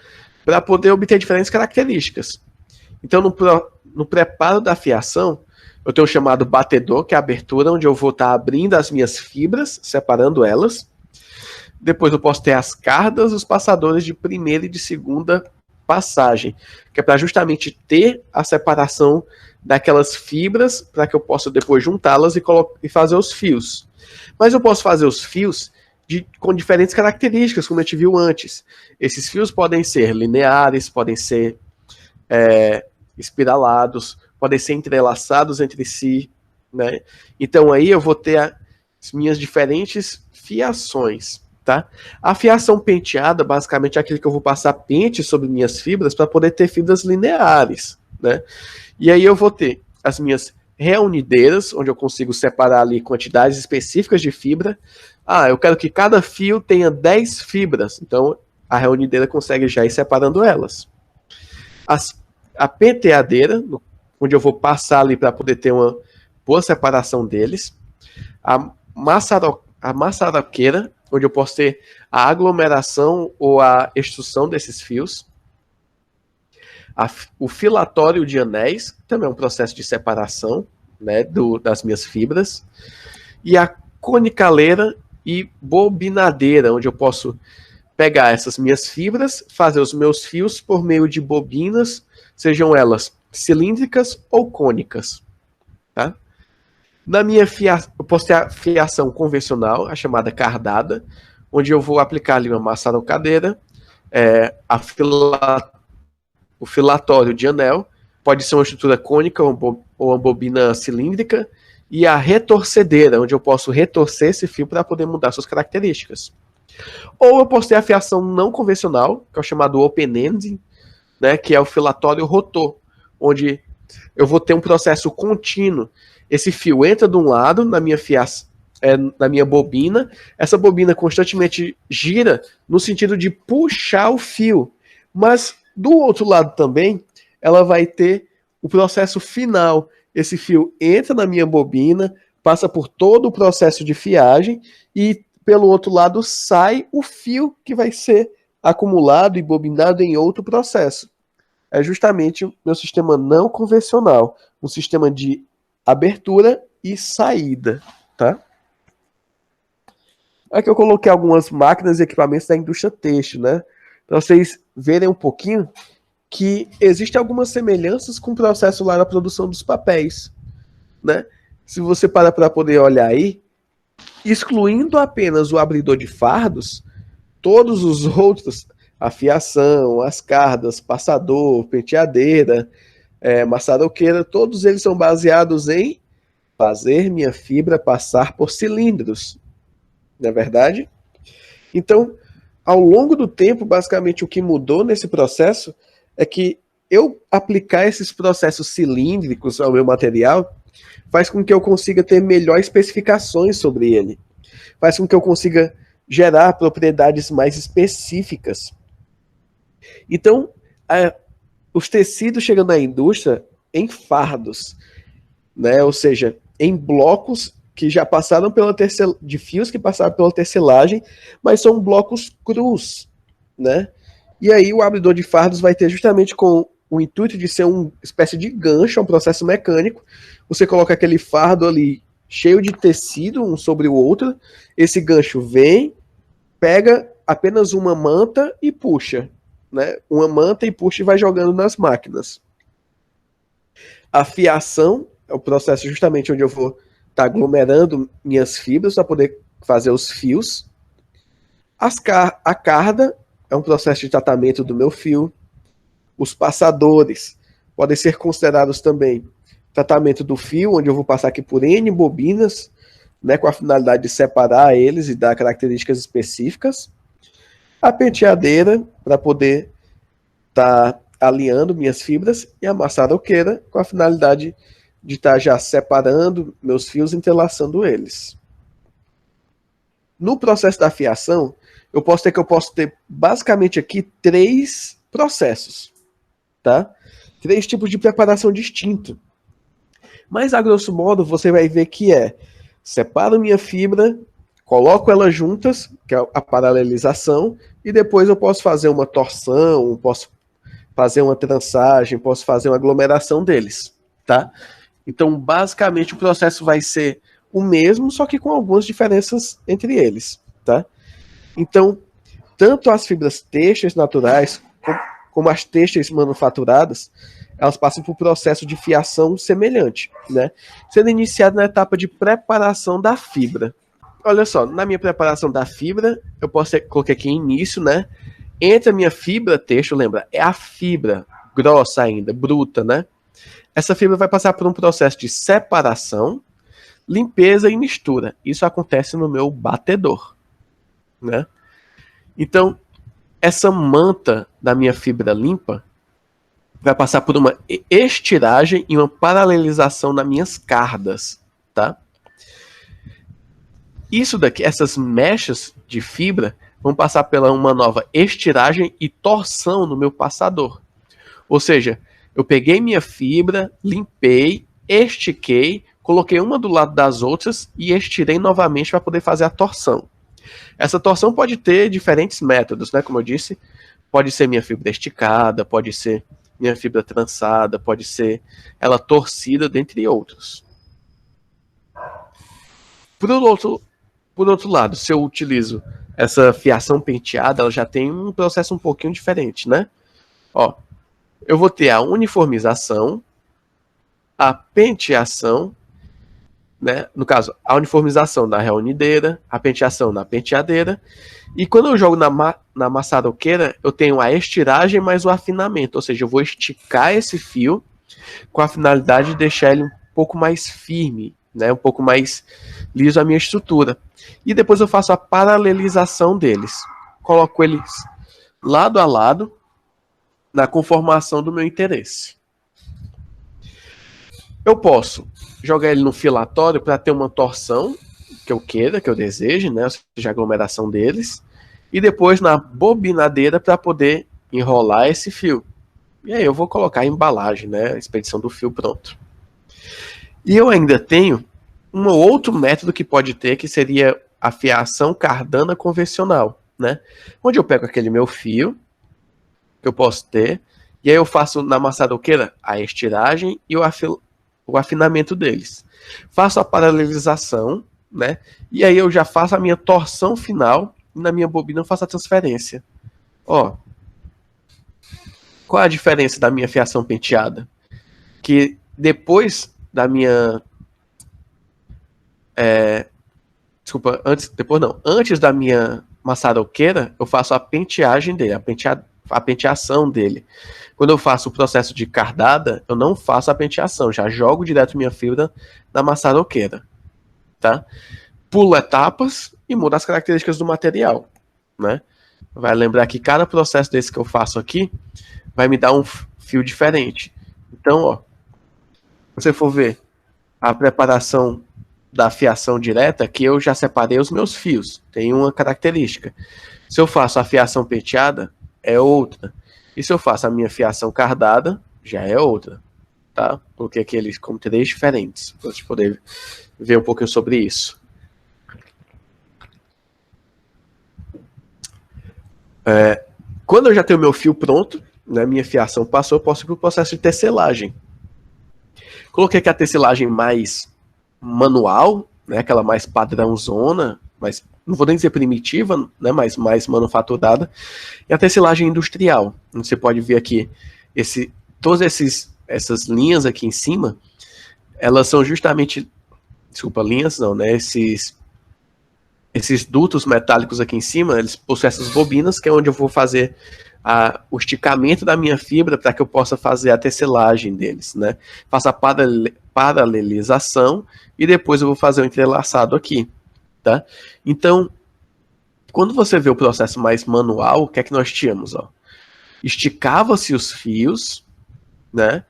[SPEAKER 1] Para poder obter diferentes características. Então, no preparo da fiação, eu tenho o chamado batedor, que é a abertura, onde eu vou estar abrindo as minhas fibras, separando elas. Depois eu posso ter as cardas, os passadores de primeira e de segunda passagem, que é para justamente ter a separação daquelas fibras, para que eu possa depois juntá-las e fazer os fios. Mas eu posso fazer os fios com diferentes características, como a gente viu antes. Esses fios podem ser lineares, podem ser espiralados, podem ser entrelaçados entre si, né? Então aí eu vou ter as minhas diferentes fiações. Tá? A fiação penteada, basicamente, é aquele que eu vou passar pente sobre minhas fibras para poder ter fibras lineares, né? E aí eu vou ter as minhas reunideiras, onde eu consigo separar ali quantidades específicas de fibra. Ah, eu quero que cada fio tenha 10 fibras, então a reunideira consegue já ir separando elas. A penteadeira, onde eu vou passar ali para poder ter uma boa separação deles. A maçaroqueira, onde eu posso ter a aglomeração ou a extrução desses fios. O filatório de anéis, também é um processo de separação, né, das minhas fibras. E a conicaleira e bobinadeira, onde eu posso pegar essas minhas fibras, fazer os meus fios por meio de bobinas, sejam elas cilíndricas ou cônicas. Tá? Na minha eu posso ter a fiação convencional, a chamada cardada, onde eu vou aplicar ali uma maçarocadeira, o filatório de anel, pode ser uma estrutura cônica ou uma bobina cilíndrica, e a retorcedeira, onde eu posso retorcer esse fio para poder mudar suas características. Ou eu posso ter a fiação não convencional, que é o chamado open-ending, né, que é o filatório rotor, onde eu vou ter um processo contínuo. Esse fio entra de um lado na minha bobina, essa bobina constantemente gira no sentido de puxar o fio, mas do outro lado também, ela vai ter o processo final. Esse fio entra na minha bobina, passa por todo o processo de fiagem e pelo outro lado sai o fio que vai ser acumulado e bobinado em outro processo. É justamente o meu sistema não convencional, um sistema de abertura e saída, tá? Aqui eu coloquei algumas máquinas e equipamentos da indústria têxtil, né? Para vocês verem um pouquinho que existem algumas semelhanças com o processo lá na produção dos papéis, né? Se você parar para poder olhar aí, excluindo apenas o abridor de fardos, todos os outros, a fiação, as cardas, passador, penteadeira, maçaroqueira, todos eles são baseados em fazer minha fibra passar por cilindros, não é verdade? Então, ao longo do tempo, basicamente o que mudou nesse processo é que eu aplicar esses processos cilíndricos ao meu material faz com que eu consiga ter melhores especificações sobre ele, faz com que eu consiga gerar propriedades mais específicas. Então, os tecidos chegam na indústria em fardos, né? Ou seja, em blocos que já passaram de fios que passaram pela tecelagem, mas são blocos crus, né? E aí o abridor de fardos vai ter justamente com o intuito de ser uma espécie de gancho, um processo mecânico. Você coloca aquele fardo ali cheio de tecido um sobre o outro. Esse gancho vem, pega apenas uma manta e puxa, né? Uma manta e puxa e vai jogando nas máquinas. A fiação é o processo justamente onde eu vou estar aglomerando minhas fibras para poder fazer os fios. A carda é um processo de tratamento do meu fio. Os passadores podem ser considerados também tratamento do fio, onde eu vou passar aqui por N bobinas, né, com a finalidade de separar eles e dar características específicas. A penteadeira, para poder estar alinhando minhas fibras, e a maçaroqueira, com a finalidade de estar já separando meus fios e entrelaçando eles. No processo da fiação, eu posso ter basicamente aqui 3 processos, tá? 3 tipos de preparação distintos. Mas, a grosso modo, você vai ver que separo minha fibra, coloco elas juntas, que é a paralelização, e depois eu posso fazer uma torção, posso fazer uma trançagem, posso fazer uma aglomeração deles, tá? Então, basicamente, o processo vai ser o mesmo, só que com algumas diferenças entre eles, tá? Então, tanto as fibras têxteis naturais, como as têxteis manufaturadas, elas passam por um processo de fiação semelhante, né? Sendo iniciado na etapa de preparação da fibra. Olha só, na minha preparação da fibra, eu coloquei aqui início, né? Entre a minha fibra têxtil, lembra, é a fibra grossa ainda, bruta, né? Essa fibra vai passar por um processo de separação, limpeza e mistura. Isso acontece no meu batedor, né? Então, essa manta da minha fibra limpa vai passar por uma estiragem e uma paralelização nas minhas cardas, tá? Isso daqui, essas mechas de fibra vão passar pela uma nova estiragem e torção no meu passador. Ou seja, eu peguei minha fibra, limpei, estiquei, coloquei uma do lado das outras e estirei novamente para poder fazer a torção. Essa torção pode ter diferentes métodos, né? Como eu disse, pode ser minha fibra esticada, pode ser minha fibra trançada, pode ser ela torcida, dentre outros. Por outro lado, se eu utilizo essa fiação penteada, ela já tem um processo um pouquinho diferente, né? Ó, eu vou ter a uniformização, a penteação, né? No caso, a uniformização na reunideira, a penteação na penteadeira. E quando eu jogo na maçaroqueira, eu tenho a estiragem mais o afinamento. Ou seja, eu vou esticar esse fio com a finalidade de deixar ele um pouco mais firme, né? Um pouco mais liso a minha estrutura. E depois eu faço a paralelização deles. Coloco eles lado a lado na conformação do meu interesse. Eu posso jogar ele no filatório para ter uma torção que eu queira, que eu deseje, né? Ou seja, a aglomeração deles. E depois na bobinadeira para poder enrolar esse fio. E aí eu vou colocar a embalagem, né? A expedição do fio pronto. E eu ainda tenho um outro método que pode ter, que seria a fiação cardana convencional, né? Onde eu pego aquele meu fio, que eu posso ter, e aí eu faço na maçaroqueira a estiragem e o afinamento deles. Faço a paralelização, né? E aí eu já faço a minha torção final e na minha bobina eu faço a transferência. Ó, qual é a diferença da minha fiação penteada? Que depois da minha... Antes da minha maçaroqueira, eu faço a penteagem dele, a penteação dele. Quando eu faço o processo de cardada, eu não faço a penteação, já jogo direto minha fibra na maçaroqueira, tá? Pulo etapas e mudo as características do material, né? Vai lembrar que cada processo desse que eu faço aqui vai me dar um fio diferente. Então, ó, se você for ver a preparação da fiação direta, que eu já separei os meus fios, tem uma característica. Se eu faço a fiação penteada, é outra. E se eu faço a minha fiação cardada, já é outra, tá? Coloquei aqui eles como 3 diferentes, para vocês poderem ver um pouquinho sobre isso. Quando eu já tenho meu fio pronto, né, minha fiação passou, eu posso ir para o processo de tecelagem. Coloquei aqui a tecelagem mais manual, né, aquela mais padrãozona, mas não vou nem dizer primitiva, né, mas mais manufaturada, e a tecelagem industrial. Você pode ver aqui todas essas linhas aqui em cima, elas são justamente, desculpa, linhas não, né, esses dutos metálicos aqui em cima, eles possuem essas bobinas, que é onde eu vou fazer o esticamento da minha fibra para que eu possa fazer a tecelagem deles, né? Faço a paralelização e depois eu vou fazer o entrelaçado aqui, tá? Então, quando você vê o processo mais manual, o que é que nós tínhamos, ó? Esticava-se os fios, né?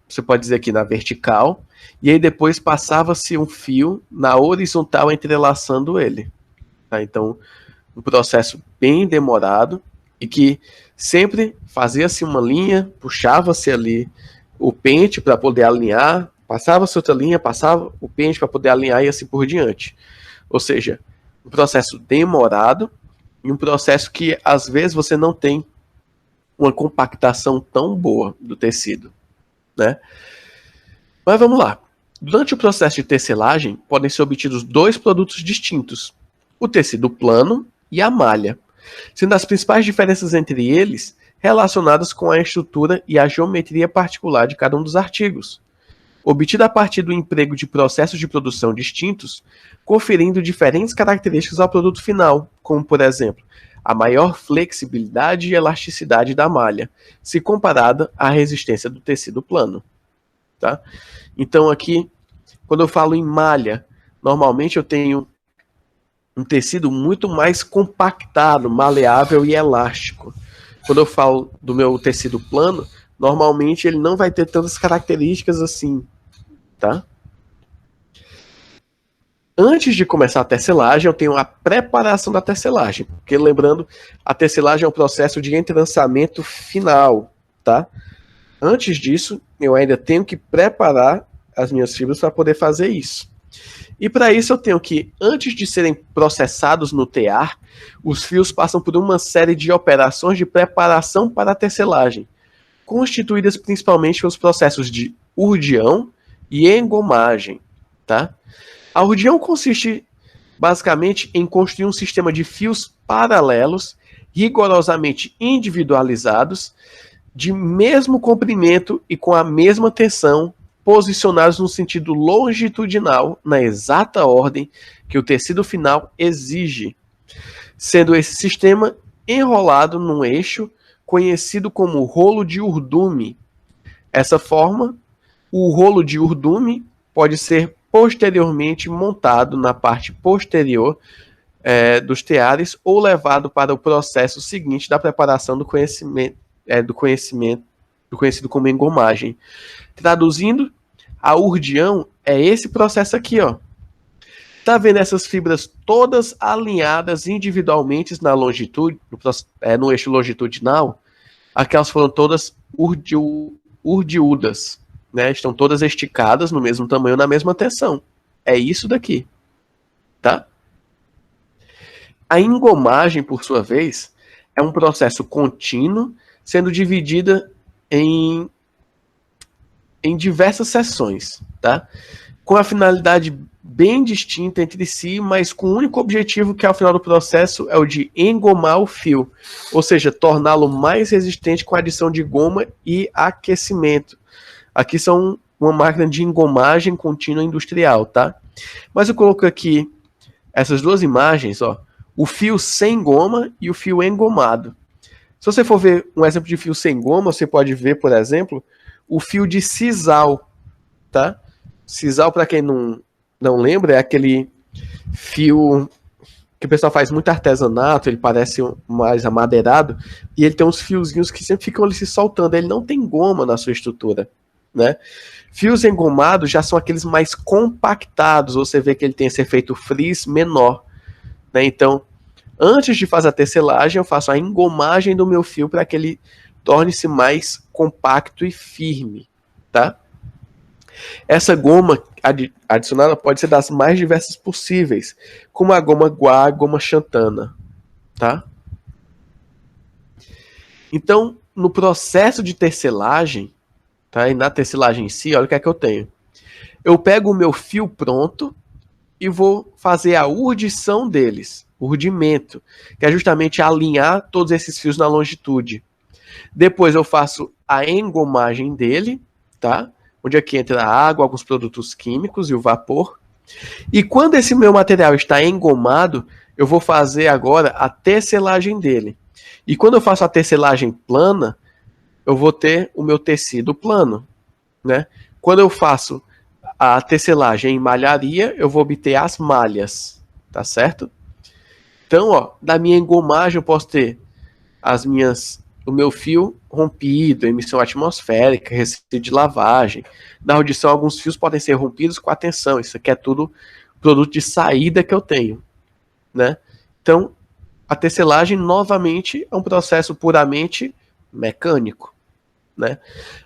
[SPEAKER 1] Você pode dizer aqui na vertical, e aí depois passava-se um fio na horizontal entrelaçando ele, tá? Então, um processo bem demorado e que sempre fazia-se uma linha, puxava-se ali o pente para poder alinhar, passava-se outra linha, passava o pente para poder alinhar e assim por diante. Ou seja, um processo demorado e um processo que às vezes você não tem uma compactação tão boa do tecido, né? Mas vamos lá. Durante o processo de tecelagem, podem ser obtidos dois produtos distintos: o tecido plano e a malha, sendo as principais diferenças entre eles relacionadas com a estrutura e a geometria particular de cada um dos artigos, obtida a partir do emprego de processos de produção distintos, conferindo diferentes características ao produto final, como, por exemplo, a maior flexibilidade e elasticidade da malha, se comparada à resistência do tecido plano. Tá? Então aqui, quando eu falo em malha, normalmente eu tenho um tecido muito mais compactado, maleável e elástico. Quando eu falo do meu tecido plano, normalmente ele não vai ter tantas características assim, tá? Antes de começar a tecelagem, eu tenho a preparação da tecelagem, porque lembrando, a tecelagem é um processo de entrançamento final, tá? Antes disso, eu ainda tenho que preparar as minhas fibras para poder fazer isso. E para isso eu tenho que, antes de serem processados no tear, os fios passam por uma série de operações de preparação para a tecelagem, constituídas principalmente pelos processos de urdião e engomagem. Tá? A urdião consiste basicamente em construir um sistema de fios paralelos, rigorosamente individualizados, de mesmo comprimento e com a mesma tensão, posicionados no sentido longitudinal, na exata ordem que o tecido final exige, sendo esse sistema enrolado num eixo conhecido como rolo de urdume. Essa forma, o rolo de urdume pode ser posteriormente montado na parte posterior dos teares ou levado para o processo seguinte da preparação do conhecido como engomagem. Traduzindo, a urdião é esse processo aqui, ó. Tá vendo essas fibras todas alinhadas individualmente na longitude, no eixo longitudinal? Aquelas foram todas urdiúdas, né? Estão todas esticadas no mesmo tamanho, na mesma tensão. É isso daqui, tá? A engomagem, por sua vez, é um processo contínuo, sendo dividida em diversas seções, tá? Com a finalidade bem distinta entre si, mas com o único objetivo que ao final do processo é o de engomar o fio, ou seja, torná-lo mais resistente com a adição de goma e aquecimento. Aqui são uma máquina de engomagem contínua industrial, tá? Mas eu coloco aqui essas duas imagens, ó, o fio sem goma e o fio engomado. Se você for ver um exemplo de fio sem goma, você pode ver, por exemplo, o fio de sisal, tá? Sisal, para quem não lembra, é aquele fio que o pessoal faz muito artesanato, ele parece mais amadeirado, e ele tem uns fiozinhos que sempre ficam ali se soltando, ele não tem goma na sua estrutura, né? Fios engomados já são aqueles mais compactados, você vê que ele tem esse efeito frizz menor, né? Então, antes de fazer a tecelagem, eu faço a engomagem do meu fio para que ele torne-se mais compacto e firme, tá? Essa goma adicionada pode ser das mais diversas possíveis, como a goma guar, a goma xantana, tá? Então, no processo de tecelagem, tá? E na tecelagem em si, olha o que é que eu tenho. Eu pego o meu fio pronto e vou fazer a urdição deles, urdimento, que é justamente alinhar todos esses fios na longitude. Depois eu faço a engomagem dele, tá? Onde aqui entra a água, alguns produtos químicos e o vapor. E quando esse meu material está engomado, eu vou fazer agora a tecelagem dele. E quando eu faço a tecelagem plana, eu vou ter o meu tecido plano, né? Quando eu faço a tecelagem em malharia, eu vou obter as malhas, tá certo? Então, ó, da minha engomagem eu posso ter o meu fio rompido, emissão atmosférica, resíduo de lavagem. Na audição, alguns fios podem ser rompidos com a tensão. Isso aqui é tudo produto de saída que eu tenho, né? Então, a tecelagem, novamente, é um processo puramente mecânico, né?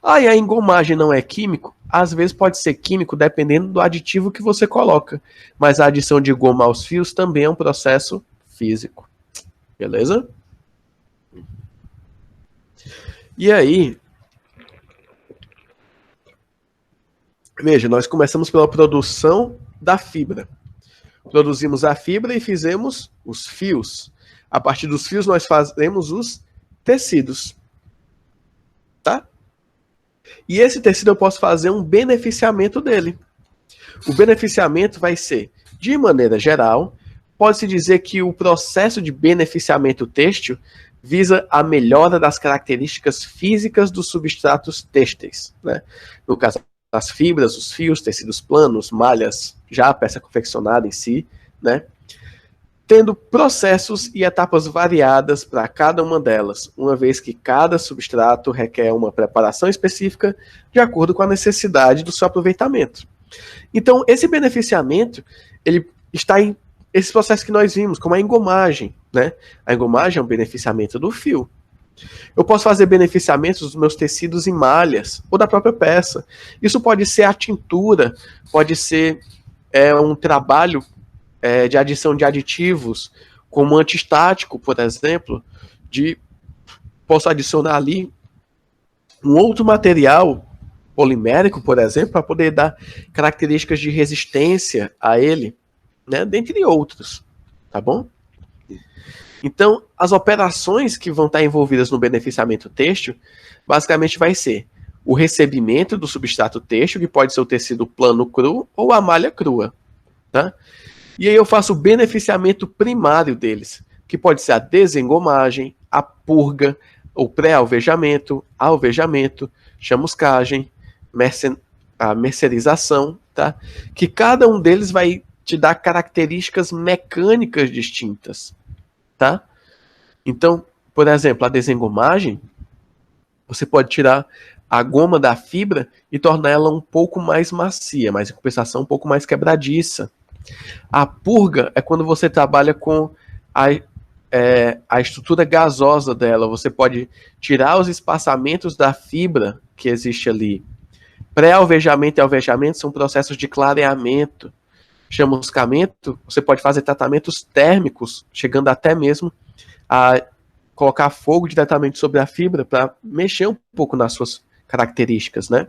[SPEAKER 1] E a engomagem não é químico? Às vezes pode ser químico, dependendo do aditivo que você coloca. Mas a adição de goma aos fios também é um processo físico. Beleza? E aí, veja, nós começamos pela produção da fibra. Produzimos a fibra e fizemos os fios. A partir dos fios, nós fazemos os tecidos. Tá? E esse tecido eu posso fazer um beneficiamento dele. O beneficiamento vai ser, de maneira geral, pode-se dizer que o processo de beneficiamento têxtil visa a melhora das características físicas dos substratos têxteis, né? No caso, as fibras, os fios, tecidos planos, malhas, já a peça confeccionada em si, né? Tendo processos e etapas variadas para cada uma delas, uma vez que cada substrato requer uma preparação específica de acordo com a necessidade do seu aproveitamento. Então, esse beneficiamento, ele está em esse processo que nós vimos, como a engomagem, né? A engomagem é um beneficiamento do fio. Eu posso fazer beneficiamentos dos meus tecidos em malhas, ou da própria peça. Isso pode ser a tintura, pode ser um trabalho de adição de aditivos, como antistático, por exemplo, posso adicionar ali um outro material polimérico, por exemplo, para poder dar características de resistência a ele, né, dentre outros, tá bom? Então, as operações que vão estar envolvidas no beneficiamento têxtil, basicamente vai ser o recebimento do substrato têxtil, que pode ser o tecido plano cru ou a malha crua, tá? E aí eu faço o beneficiamento primário deles, que pode ser a desengomagem, a purga, o pré-alvejamento, alvejamento, chamuscagem, a mercerização, tá? Que cada um deles vai te dar características mecânicas distintas, tá? Então, por exemplo, a desengomagem, você pode tirar a goma da fibra e tornar ela um pouco mais macia, mas em compensação um pouco mais quebradiça. A purga é quando você trabalha com a estrutura gasosa dela. Você pode tirar os espaçamentos da fibra que existe ali. Pré-alvejamento e alvejamento são processos de clareamento. Chamuscamento, você pode fazer tratamentos térmicos, chegando até mesmo a colocar fogo diretamente sobre a fibra para mexer um pouco nas suas características, né?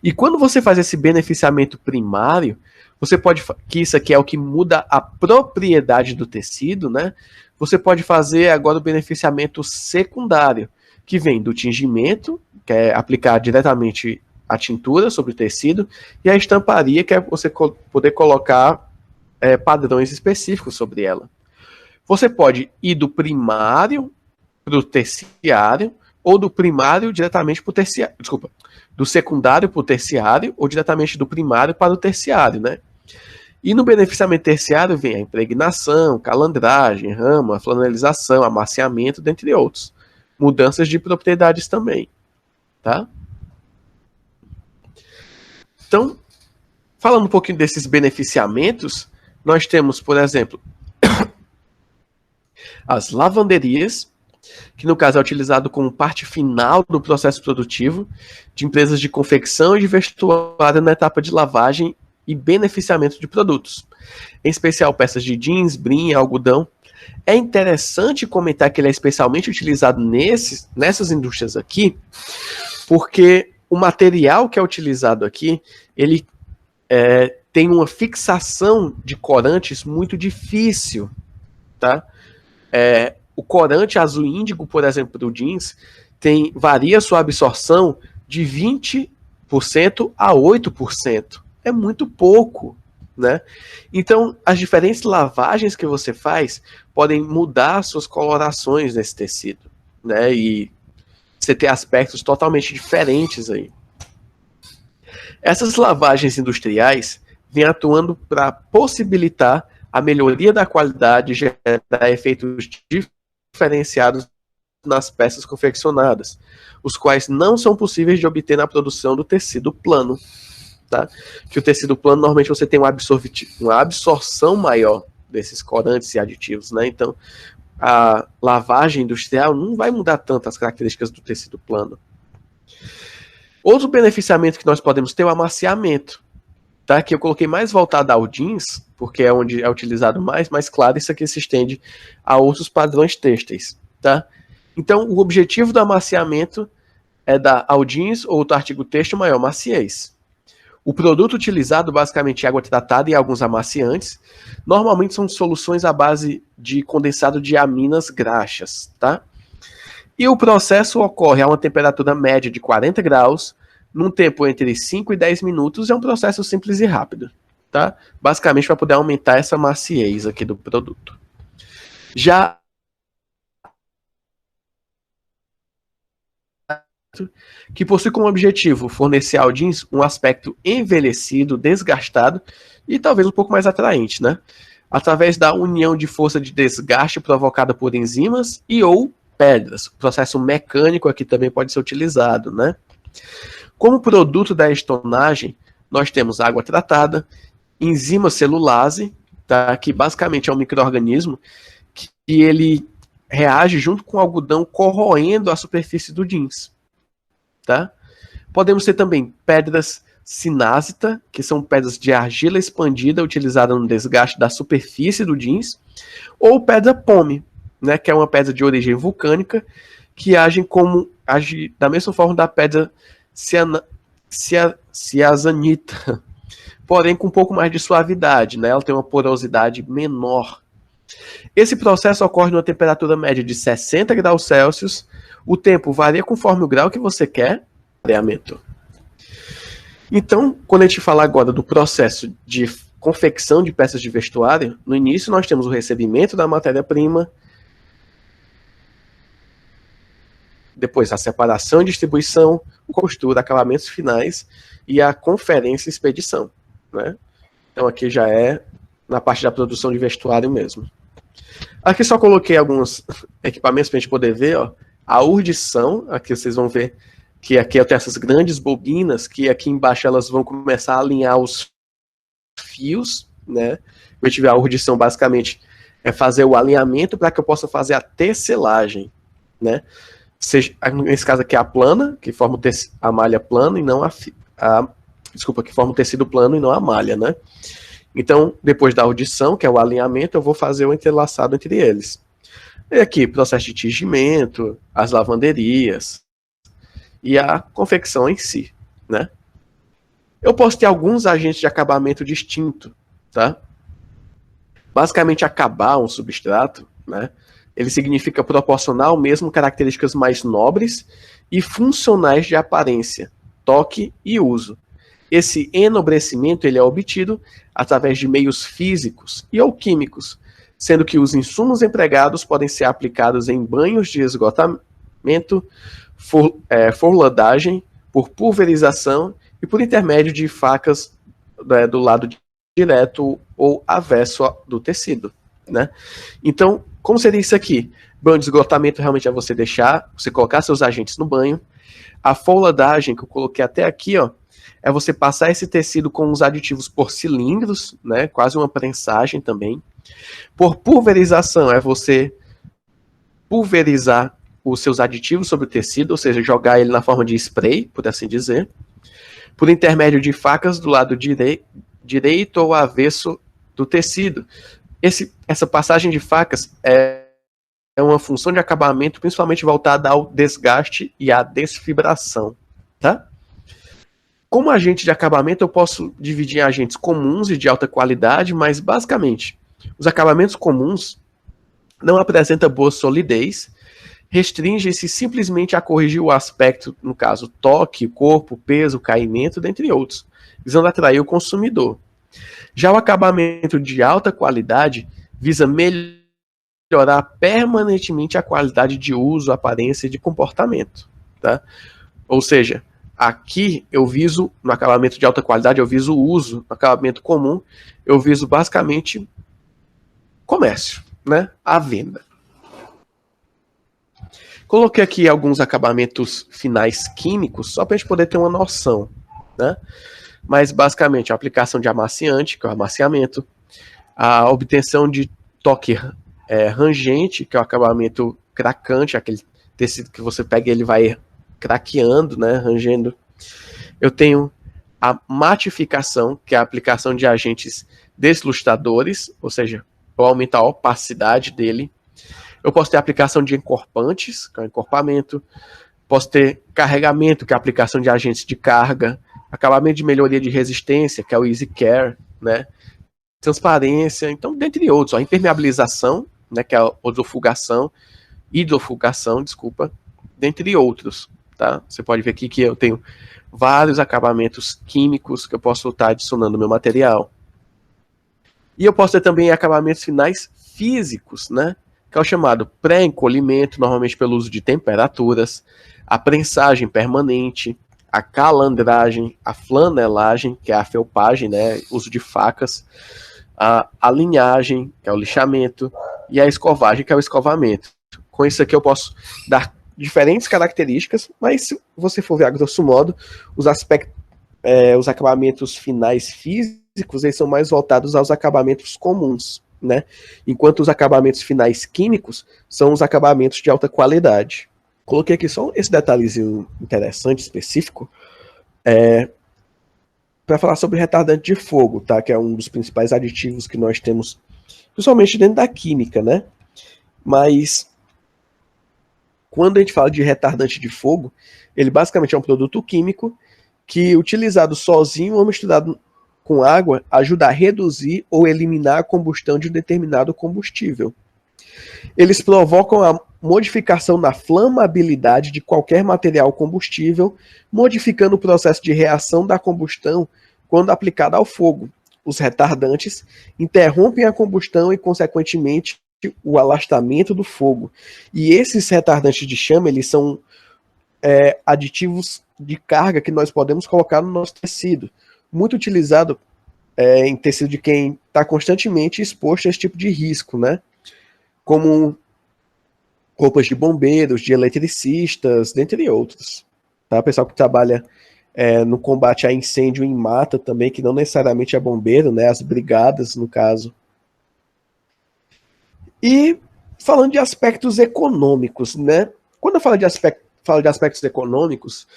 [SPEAKER 1] E quando você faz esse beneficiamento primário, você pode, que isso aqui é o que muda a propriedade do tecido, né? Você pode fazer agora o beneficiamento secundário, que vem do tingimento, que é aplicar diretamente a tintura sobre o tecido, e a estamparia, que é você poder colocar padrões específicos sobre ela. Você pode ir do primário para o terciário, ou do primário diretamente para o terciário, desculpa, do secundário para o terciário, ou diretamente do primário para o terciário, né? E no beneficiamento terciário vem a impregnação, calandragem, rama, flanelização, amaciamento, dentre outros. Mudanças de propriedades também, tá? Então, falando um pouquinho desses beneficiamentos, nós temos, por exemplo, as lavanderias, que no caso é utilizado como parte final do processo produtivo de empresas de confecção e de vestuário na etapa de lavagem e beneficiamento de produtos, em especial peças de jeans, brim, algodão. É interessante comentar que ele é especialmente utilizado nessas indústrias aqui, porque o material que é utilizado aqui, ele tem uma fixação de corantes muito difícil, tá? O corante azul índigo, por exemplo, do jeans, varia sua absorção de 20% a 8%. É muito pouco, né? Então, as diferentes lavagens que você faz podem mudar suas colorações nesse tecido, né? E você ter aspectos totalmente diferentes aí. Essas lavagens industriais vêm atuando para possibilitar a melhoria da qualidade e gerar efeitos diferenciados nas peças confeccionadas, os quais não são possíveis de obter na produção do tecido plano. Tá? Que o tecido plano, normalmente você tem uma absorção maior desses corantes e aditivos, né? Então, a lavagem industrial não vai mudar tanto as características do tecido plano. Outro beneficiamento que nós podemos ter é o amaciamento, tá? Que eu coloquei mais voltado ao jeans, porque é onde é utilizado mais, mas claro, isso aqui se estende a outros padrões têxteis, tá? Então, o objetivo do amaciamento é dar ao jeans ou outro artigo têxtil maior maciez. O produto utilizado basicamente é água tratada e alguns amaciantes. Normalmente são soluções à base de condensado de aminas graxas, tá? E o processo ocorre a uma temperatura média de 40 graus, num tempo entre 5 e 10 minutos. É um processo simples e rápido, tá? Basicamente para poder aumentar essa maciez aqui do produto. Já que possui como objetivo fornecer ao jeans um aspecto envelhecido, desgastado e talvez um pouco mais atraente, né? Através da união de força de desgaste provocada por enzimas e ou pedras. O processo mecânico aqui também pode ser utilizado, né? Como produto da estonagem, nós temos água tratada, enzima celulase, tá? Que basicamente é um micro-organismo que ele reage junto com o algodão corroendo a superfície do jeans. Tá? Podemos ter também pedras sinásita, que são pedras de argila expandida utilizada no desgaste da superfície do jeans, ou pedra pome, né, que é uma pedra de origem vulcânica que age da mesma forma da pedra ciazanita, porém com um pouco mais de suavidade, né? Ela tem uma porosidade menor. Esse processo ocorre numa temperatura média de 60 graus Celsius. O tempo varia conforme o grau que você quer. Então, quando a gente fala agora do processo de confecção de peças de vestuário, no início nós temos o recebimento da matéria-prima, depois a separação e distribuição, costura, acabamentos finais e a conferência e expedição, né? Então aqui já é na parte da produção de vestuário mesmo. Aqui só coloquei alguns equipamentos para a gente poder ver, ó. A urdição, aqui vocês vão ver que aqui eu tenho essas grandes bobinas, que aqui embaixo elas vão começar a alinhar os fios, né? A gente vê a urdição basicamente é fazer o alinhamento para que eu possa fazer a tecelagem, né? Nesse caso aqui é a plana, que forma a malha plana e não que forma o tecido plano e não a malha, né? Então, depois da urdição, que é o alinhamento, eu vou fazer o entrelaçado entre eles. E aqui, processo de tingimento, as lavanderias e a confecção em si, né? Eu posso ter alguns agentes de acabamento distinto, tá? Basicamente, acabar um substrato, né? Ele significa proporcionar ao mesmo características mais nobres e funcionais de aparência, toque e uso. Esse enobrecimento ele é obtido através de meios físicos e ou químicos, sendo que os insumos empregados podem ser aplicados em banhos de esgotamento, forladagem, por pulverização e por intermédio de facas do lado direto ou avesso do tecido, né? Então, como seria isso aqui? Banho de esgotamento realmente é você colocar seus agentes no banho. A forladagem que eu coloquei até aqui, ó, é você passar esse tecido com os aditivos por cilindros, né? Quase uma prensagem também. Por pulverização, é você pulverizar os seus aditivos sobre o tecido, ou seja, jogar ele na forma de spray, por assim dizer. Por intermédio de facas do lado direito ou avesso do tecido. Essa passagem de facas é uma função de acabamento principalmente voltada ao desgaste e à desfibração, tá? Como agente de acabamento, eu posso dividir em agentes comuns e de alta qualidade, mas basicamente, os acabamentos comuns não apresentam boa solidez, restringem-se simplesmente a corrigir o aspecto, no caso, toque, corpo, peso, caimento, dentre outros, visando atrair o consumidor. Já o acabamento de alta qualidade visa melhorar permanentemente a qualidade de uso, aparência e de comportamento, tá? Ou seja, aqui eu viso, no acabamento de alta qualidade, eu viso o uso, no acabamento comum, eu viso basicamente comércio, né? A venda. Coloquei aqui alguns acabamentos finais químicos, só para a gente poder ter uma noção, né? Mas basicamente a aplicação de amaciante, que é o amaciamento, a obtenção de toque rangente, que é o acabamento cracante, aquele tecido que você pega e ele vai craqueando, né, rangendo. Eu tenho a matificação, que é a aplicação de agentes deslustradores, ou seja, para aumentar a opacidade dele. Eu posso ter a aplicação de encorpantes, que é o encorpamento. Posso ter carregamento, que é a aplicação de agentes de carga. Acabamento de melhoria de resistência, que é o Easy Care, né? Transparência, então, dentre outros. A impermeabilização, né, que é a hidrofugação, desculpa, dentre outros, tá? Você pode ver aqui que eu tenho vários acabamentos químicos que eu posso estar adicionando no meu material. E eu posso ter também acabamentos finais físicos, né? Que é o chamado pré-encolhimento, normalmente pelo uso de temperaturas, a prensagem permanente, a calandragem, a flanelagem, que é a felpagem, né? Uso de facas, a alinhagem, que é o lixamento, e a escovagem, que é o escovamento. Com isso aqui eu posso dar diferentes características, mas se você for ver a grosso modo, os acabamentos finais físicos, eles são mais voltados aos acabamentos comuns, né? Enquanto os acabamentos finais químicos são os acabamentos de alta qualidade. Coloquei aqui só esse detalhezinho interessante, específico, para falar sobre retardante de fogo, tá? Que é um dos principais aditivos que nós temos, principalmente dentro da química, né? Mas quando a gente fala de retardante de fogo, ele basicamente é um produto químico que, utilizado sozinho ou misturado com água, ajuda a reduzir ou eliminar a combustão de um determinado combustível. Eles provocam a modificação na flamabilidade de qualquer material combustível, modificando o processo de reação da combustão quando aplicado ao fogo. Os retardantes interrompem a combustão e, consequentemente, o alastamento do fogo. E esses retardantes de chama, eles são aditivos de carga que nós podemos colocar no nosso tecido. Muito utilizado em tecido de quem está constantemente exposto a esse tipo de risco, né? Como roupas de bombeiros, de eletricistas, dentre outros. Tá? Pessoal que trabalha no combate a incêndio em mata também, que não necessariamente é bombeiro, né? As brigadas, no caso. E falando de aspectos econômicos, né? Quando eu falo de aspectos econômicos,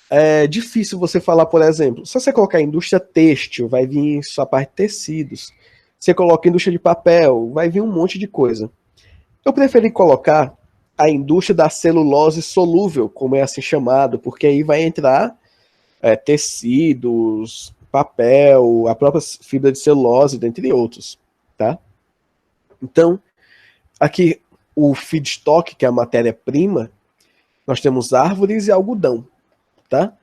[SPEAKER 1] é difícil você falar, por exemplo, se você colocar indústria têxtil, vai vir só a parte de tecidos. Você coloca indústria de papel, vai vir um monte de coisa. Eu preferi colocar a indústria da celulose solúvel, como é assim chamado, porque aí vai entrar tecidos, papel, a própria fibra de celulose, dentre outros, tá? Então, aqui o feedstock, que é a matéria-prima, nós temos árvores e algodão, tá?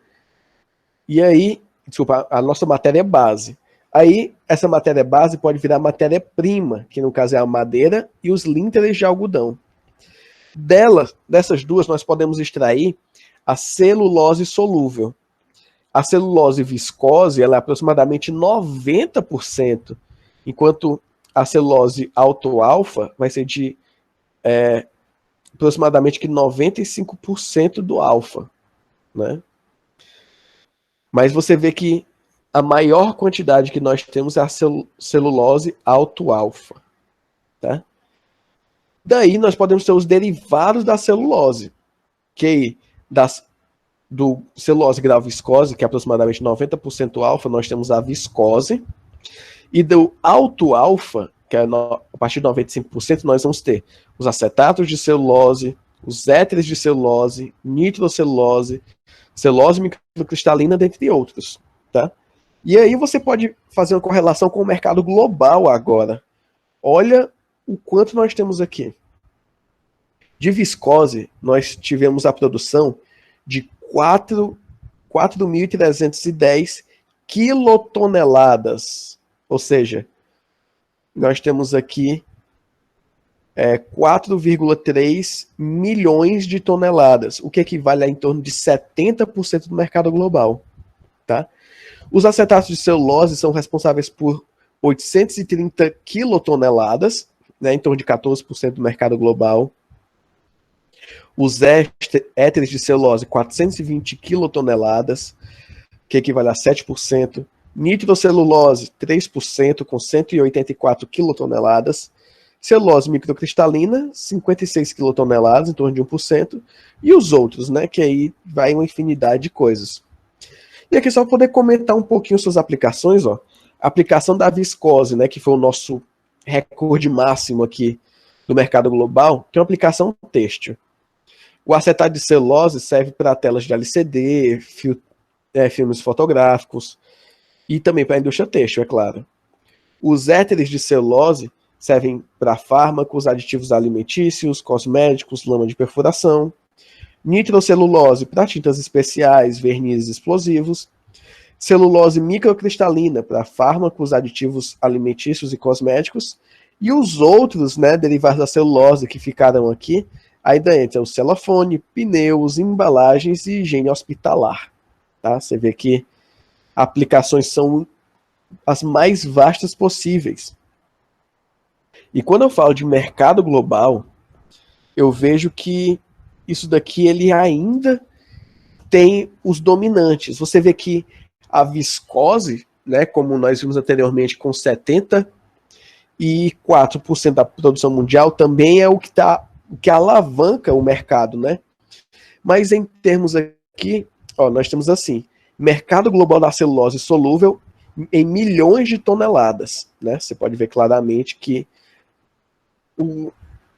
[SPEAKER 1] E aí, desculpa, a nossa matéria base. Aí, essa matéria base pode virar matéria-prima, que no caso é a madeira e os línteres de algodão. Dessas duas, nós podemos extrair a celulose solúvel. A celulose viscose, ela é aproximadamente 90%, enquanto a celulose alto-alfa vai ser de aproximadamente 95% do alfa, né? Mas você vê que a maior quantidade que nós temos é a celulose alto-alfa, tá? Daí nós podemos ter os derivados da celulose, que do celulose grau viscose, que é aproximadamente 90% alfa, nós temos a viscose, e do alto-alfa, que é a partir de 95%, nós vamos ter os acetatos de celulose, os éteres de celulose, nitrocelulose, celulose microcristalina, dentre outros, tá? E aí você pode fazer uma correlação com o mercado global agora. Olha o quanto nós temos aqui. De viscose, nós tivemos a produção de 4.310 quilotoneladas. Ou seja, nós temos aqui 4,3 milhões de toneladas, o que equivale a em torno de 70% do mercado global. Tá? Os acetatos de celulose são responsáveis por 830 quilotoneladas, né, em torno de 14% do mercado global. Os éteres de celulose, 420 quilotoneladas, que equivale a 7%. Nitrocelulose, 3%, com 184 quilotoneladas. Celulose microcristalina, 56 quilotoneladas, em torno de 1%. E os outros, né, que aí vai uma infinidade de coisas. E aqui só para poder comentar um pouquinho suas aplicações, ó. A aplicação da viscose, né, que foi o nosso recorde máximo aqui do mercado global, tem uma aplicação têxtil. O acetato de celulose serve para telas de LCD, filmes fotográficos e também para a indústria têxtil, é claro. Os éteres de celulose servem para fármacos, aditivos alimentícios, cosméticos, lama de perfuração. Nitrocelulose para tintas especiais, vernizes explosivos. Celulose microcristalina para fármacos, aditivos alimentícios e cosméticos. E os outros, né, derivados da celulose que ficaram aqui, ainda entra o celofane, pneus, embalagens e higiene hospitalar. Tá? Você vê que aplicações são as mais vastas possíveis. E quando eu falo de mercado global, eu vejo que isso daqui ele ainda tem os dominantes. Você vê que a viscose, né, como nós vimos anteriormente, com 74% da produção mundial, também é o que alavanca o mercado, né? Mas em termos aqui, ó, nós temos assim, mercado global da celulose solúvel em milhões de toneladas, né? Você pode ver claramente que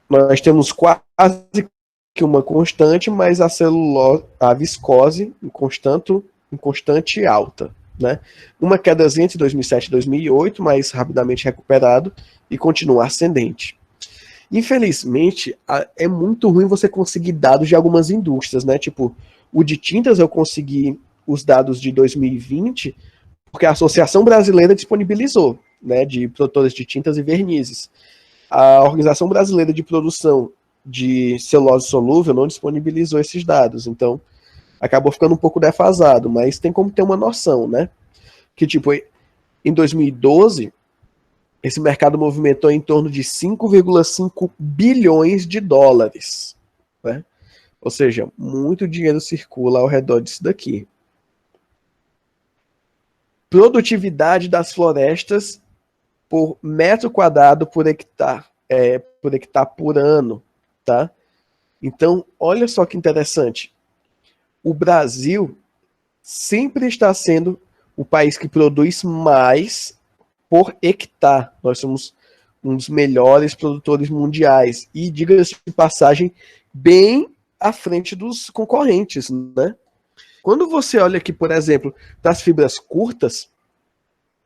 [SPEAKER 1] nós temos quase que uma constante, mas a viscose em constante alta, né? Uma quedazinha entre 2007 e 2008, mas rapidamente recuperado e continua ascendente. Infelizmente, é muito ruim você conseguir dados de algumas indústrias, né? Tipo, o de tintas eu consegui os dados de 2020 porque a Associação Brasileira disponibilizou, né, de produtores de tintas e vernizes. A Organização Brasileira de Produção de Celulose Solúvel não disponibilizou esses dados, então acabou ficando um pouco defasado, mas tem como ter uma noção, né? Que tipo, em 2012, esse mercado movimentou em torno de 5,5 bilhões de dólares, né? Ou seja, muito dinheiro circula ao redor disso daqui. Produtividade das florestas por metro quadrado por hectare, por ano, tá? Então, olha só que interessante. O Brasil sempre está sendo o país que produz mais por hectare. Nós somos um dos melhores produtores mundiais e, diga-se de passagem, bem à frente dos concorrentes, né? Quando você olha aqui, por exemplo, das fibras curtas,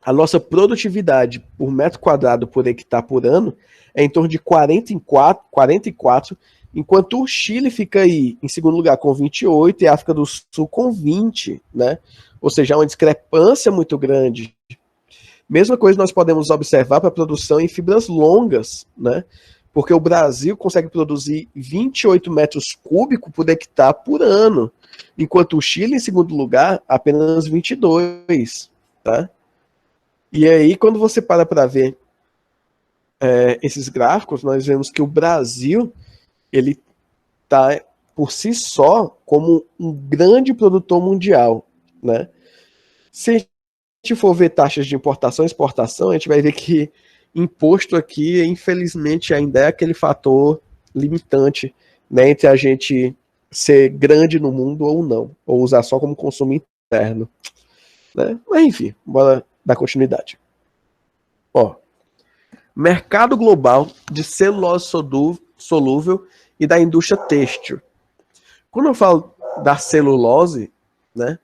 [SPEAKER 1] a nossa produtividade por metro quadrado por hectare por ano é em torno de 44, enquanto o Chile fica aí em segundo lugar com 28 e a África do Sul com 20, né? Ou seja, há uma discrepância muito grande. Mesma coisa nós podemos observar para a produção em fibras longas, né? Porque o Brasil consegue produzir 28 metros cúbicos por hectare por ano, enquanto o Chile, em segundo lugar, apenas 22, tá? E aí, quando você para ver esses gráficos, nós vemos que o Brasil, ele está, por si só, como um grande produtor mundial, né? Se a gente for ver taxas de importação e exportação, a gente vai ver que imposto aqui, infelizmente, ainda é aquele fator limitante, né, entre a gente ser grande no mundo ou não, ou usar só como consumo interno, né? Mas enfim, bora dar continuidade. Ó, mercado global de celulose solúvel e da indústria têxtil. Quando eu falo da celulose, né,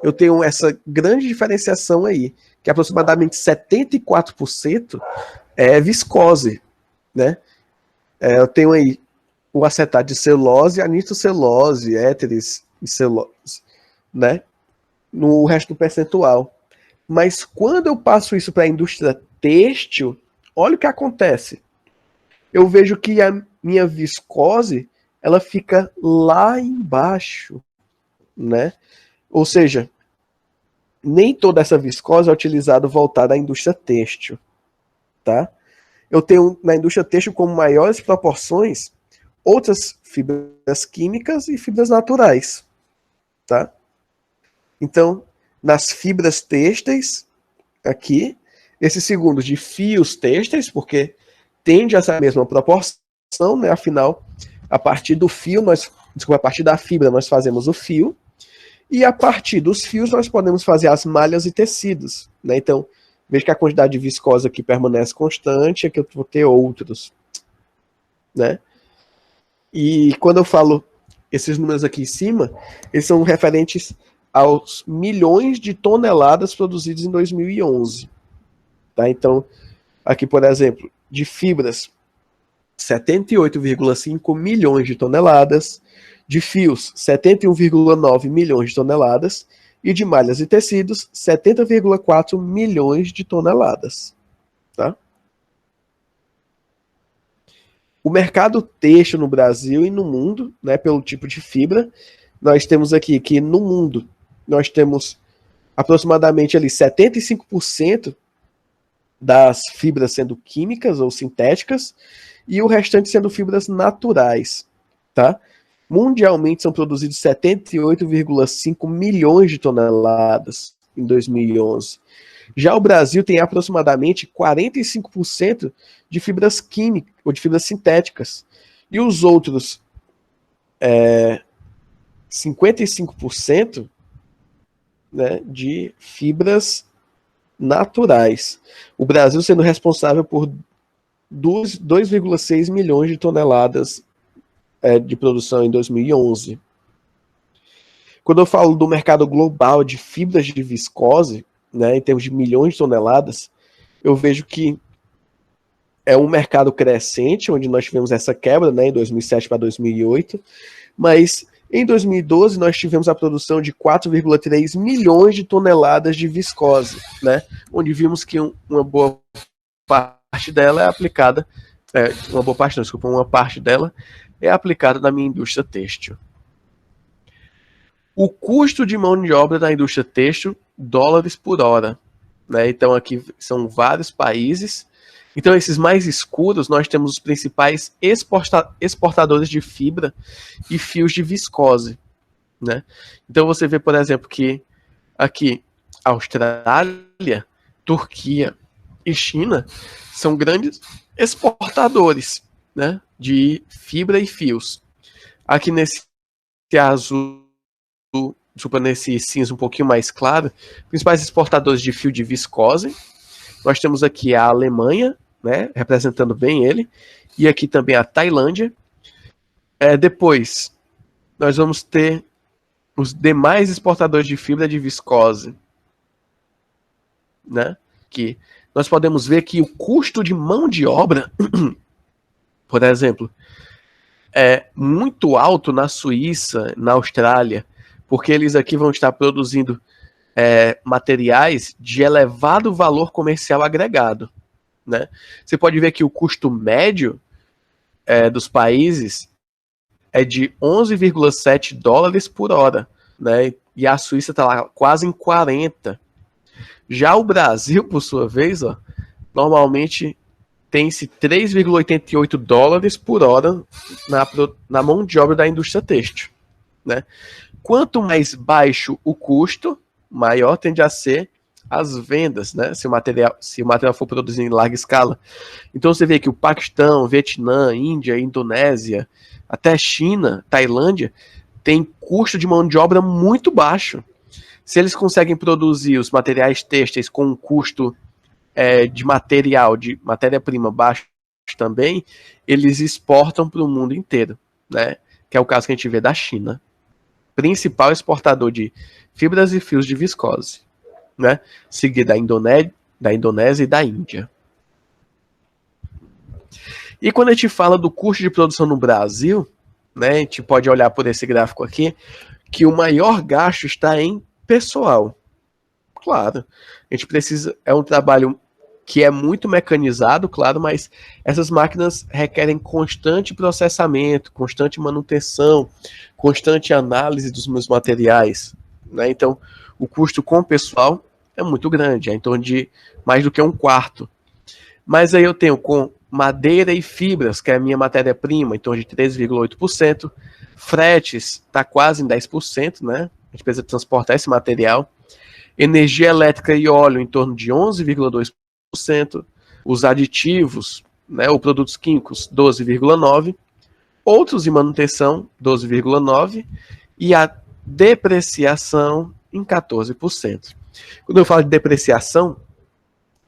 [SPEAKER 1] eu tenho essa grande diferenciação aí, que aproximadamente 74% é viscose, né? Eu tenho aí o acetato de celulose, a nitrocelulose, éteres e celulose, né? No resto do percentual. Mas quando eu passo isso para a indústria têxtil, olha o que acontece. Eu vejo que a minha viscose, ela fica lá embaixo, né? Ou seja, nem toda essa viscose é utilizada voltada à indústria têxtil, tá? Eu tenho na indústria têxtil como maiores proporções outras fibras químicas e fibras naturais, tá? Então, nas fibras têxteis, aqui, esses segundos de fios têxteis, porque tende a essa mesma proporção, né? Afinal, a partir do fio, a partir da fibra nós fazemos o fio, e a partir dos fios nós podemos fazer as malhas e tecidos, né? Então, veja que a quantidade de viscose aqui permanece constante, aqui eu vou ter outros, né? E quando eu falo esses números aqui em cima, eles são referentes aos milhões de toneladas produzidas em 2011. Tá? Então, aqui, por exemplo, de fibras, 78,5 milhões de toneladas, de fios, 71,9 milhões de toneladas, e de malhas e tecidos, 70,4 milhões de toneladas. Tá? O mercado têxtil no Brasil e no mundo, né, pelo tipo de fibra, nós temos aqui que no mundo nós temos aproximadamente ali 75% das fibras sendo químicas ou sintéticas e o restante sendo fibras naturais, tá? Mundialmente são produzidos 78,5 milhões de toneladas em 2011. Já o Brasil tem aproximadamente 45% de fibras químicas ou de fibras sintéticas. E os outros 55%, né, de fibras naturais. O Brasil sendo responsável por 2,6 milhões de toneladas de produção em 2011. Quando eu falo do mercado global de fibras de viscose, né, em termos de milhões de toneladas, eu vejo que é um mercado crescente, onde nós tivemos essa quebra, né, em 2007 para 2008, mas em 2012 nós tivemos a produção de 4,3 milhões de toneladas de viscose, né, onde vimos que uma boa parte dela é aplicada, uma parte dela é aplicada na minha indústria têxtil. O custo de mão de obra da indústria têxtil, dólares por hora, né? Então aqui são vários países. Então esses mais escuros nós temos os principais exportadores de fibra e fios de viscose, né? Então você vê, por exemplo, que aqui Austrália, Turquia e China são grandes exportadores, né, de fibra e fios. Aqui nesse azul, nesse cinza um pouquinho mais claro, principais exportadores de fio de viscose. Nós temos aqui a Alemanha, né, representando bem ele, e aqui também a Tailândia. Depois, nós vamos ter os demais exportadores de fibra de viscose, né, que nós podemos ver que o custo de mão de obra, por exemplo, é muito alto na Suíça, na Austrália, porque eles aqui vão estar produzindo materiais de elevado valor comercial agregado, né? Você pode ver que o custo médio dos países é de 11,7 dólares por hora, né? E a Suíça está lá quase em 40. Já o Brasil, por sua vez, normalmente tem-se 3,88 dólares por hora na mão de obra da indústria têxtil, né? Quanto mais baixo o custo, maior tende a ser as vendas, né? Se o material for produzido em larga escala. Então você vê que o Paquistão, Vietnã, Índia, Indonésia, até China, Tailândia, tem custo de mão de obra muito baixo. Se eles conseguem produzir os materiais têxteis com um custo de matéria-prima baixo também, eles exportam para o mundo inteiro, né? Que é o caso que a gente vê da China, principal exportador de fibras e fios de viscose, né? Seguido da Indonésia e da Índia. E quando a gente fala do custo de produção no Brasil, né, a gente pode olhar por esse gráfico aqui, que o maior gasto está em pessoal. Claro, a gente precisa, é um trabalho que é muito mecanizado, claro, mas essas máquinas requerem constante processamento, constante manutenção, constante análise dos meus materiais, né? Então, o custo com o pessoal é muito grande, é em torno de mais do que um quarto. Mas aí eu tenho com madeira e fibras, que é a minha matéria-prima, em torno de 13,8%. Fretes está quase em 10%, né? A gente precisa transportar esse material. Energia elétrica e óleo em torno de 11,2%. Os aditivos, né, ou produtos químicos, 12,9%. Outros de manutenção, 12,9%. E a depreciação em 14%. Quando eu falo de depreciação,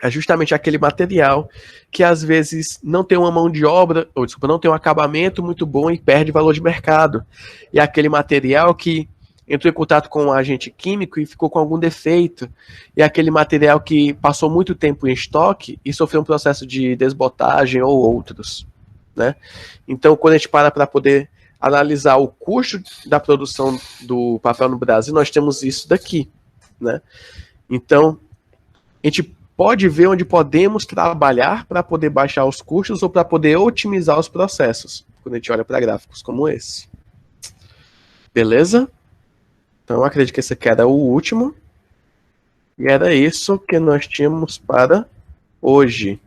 [SPEAKER 1] é justamente aquele material que às vezes não tem uma mão de obra, ou desculpa, não tem um acabamento muito bom e perde valor de mercado. E aquele material que entrou em contato com um agente químico e ficou com algum defeito. E aquele material que passou muito tempo em estoque e sofreu um processo de desbotagem ou outros, né? Então, quando a gente para poder analisar o custo da produção do papel no Brasil, nós temos isso daqui, né? Então, a gente pode ver onde podemos trabalhar para poder baixar os custos ou para poder otimizar os processos, quando a gente olha para gráficos como esse. Beleza? Então, acredito que esse aqui era o último. E era isso que nós tínhamos para hoje.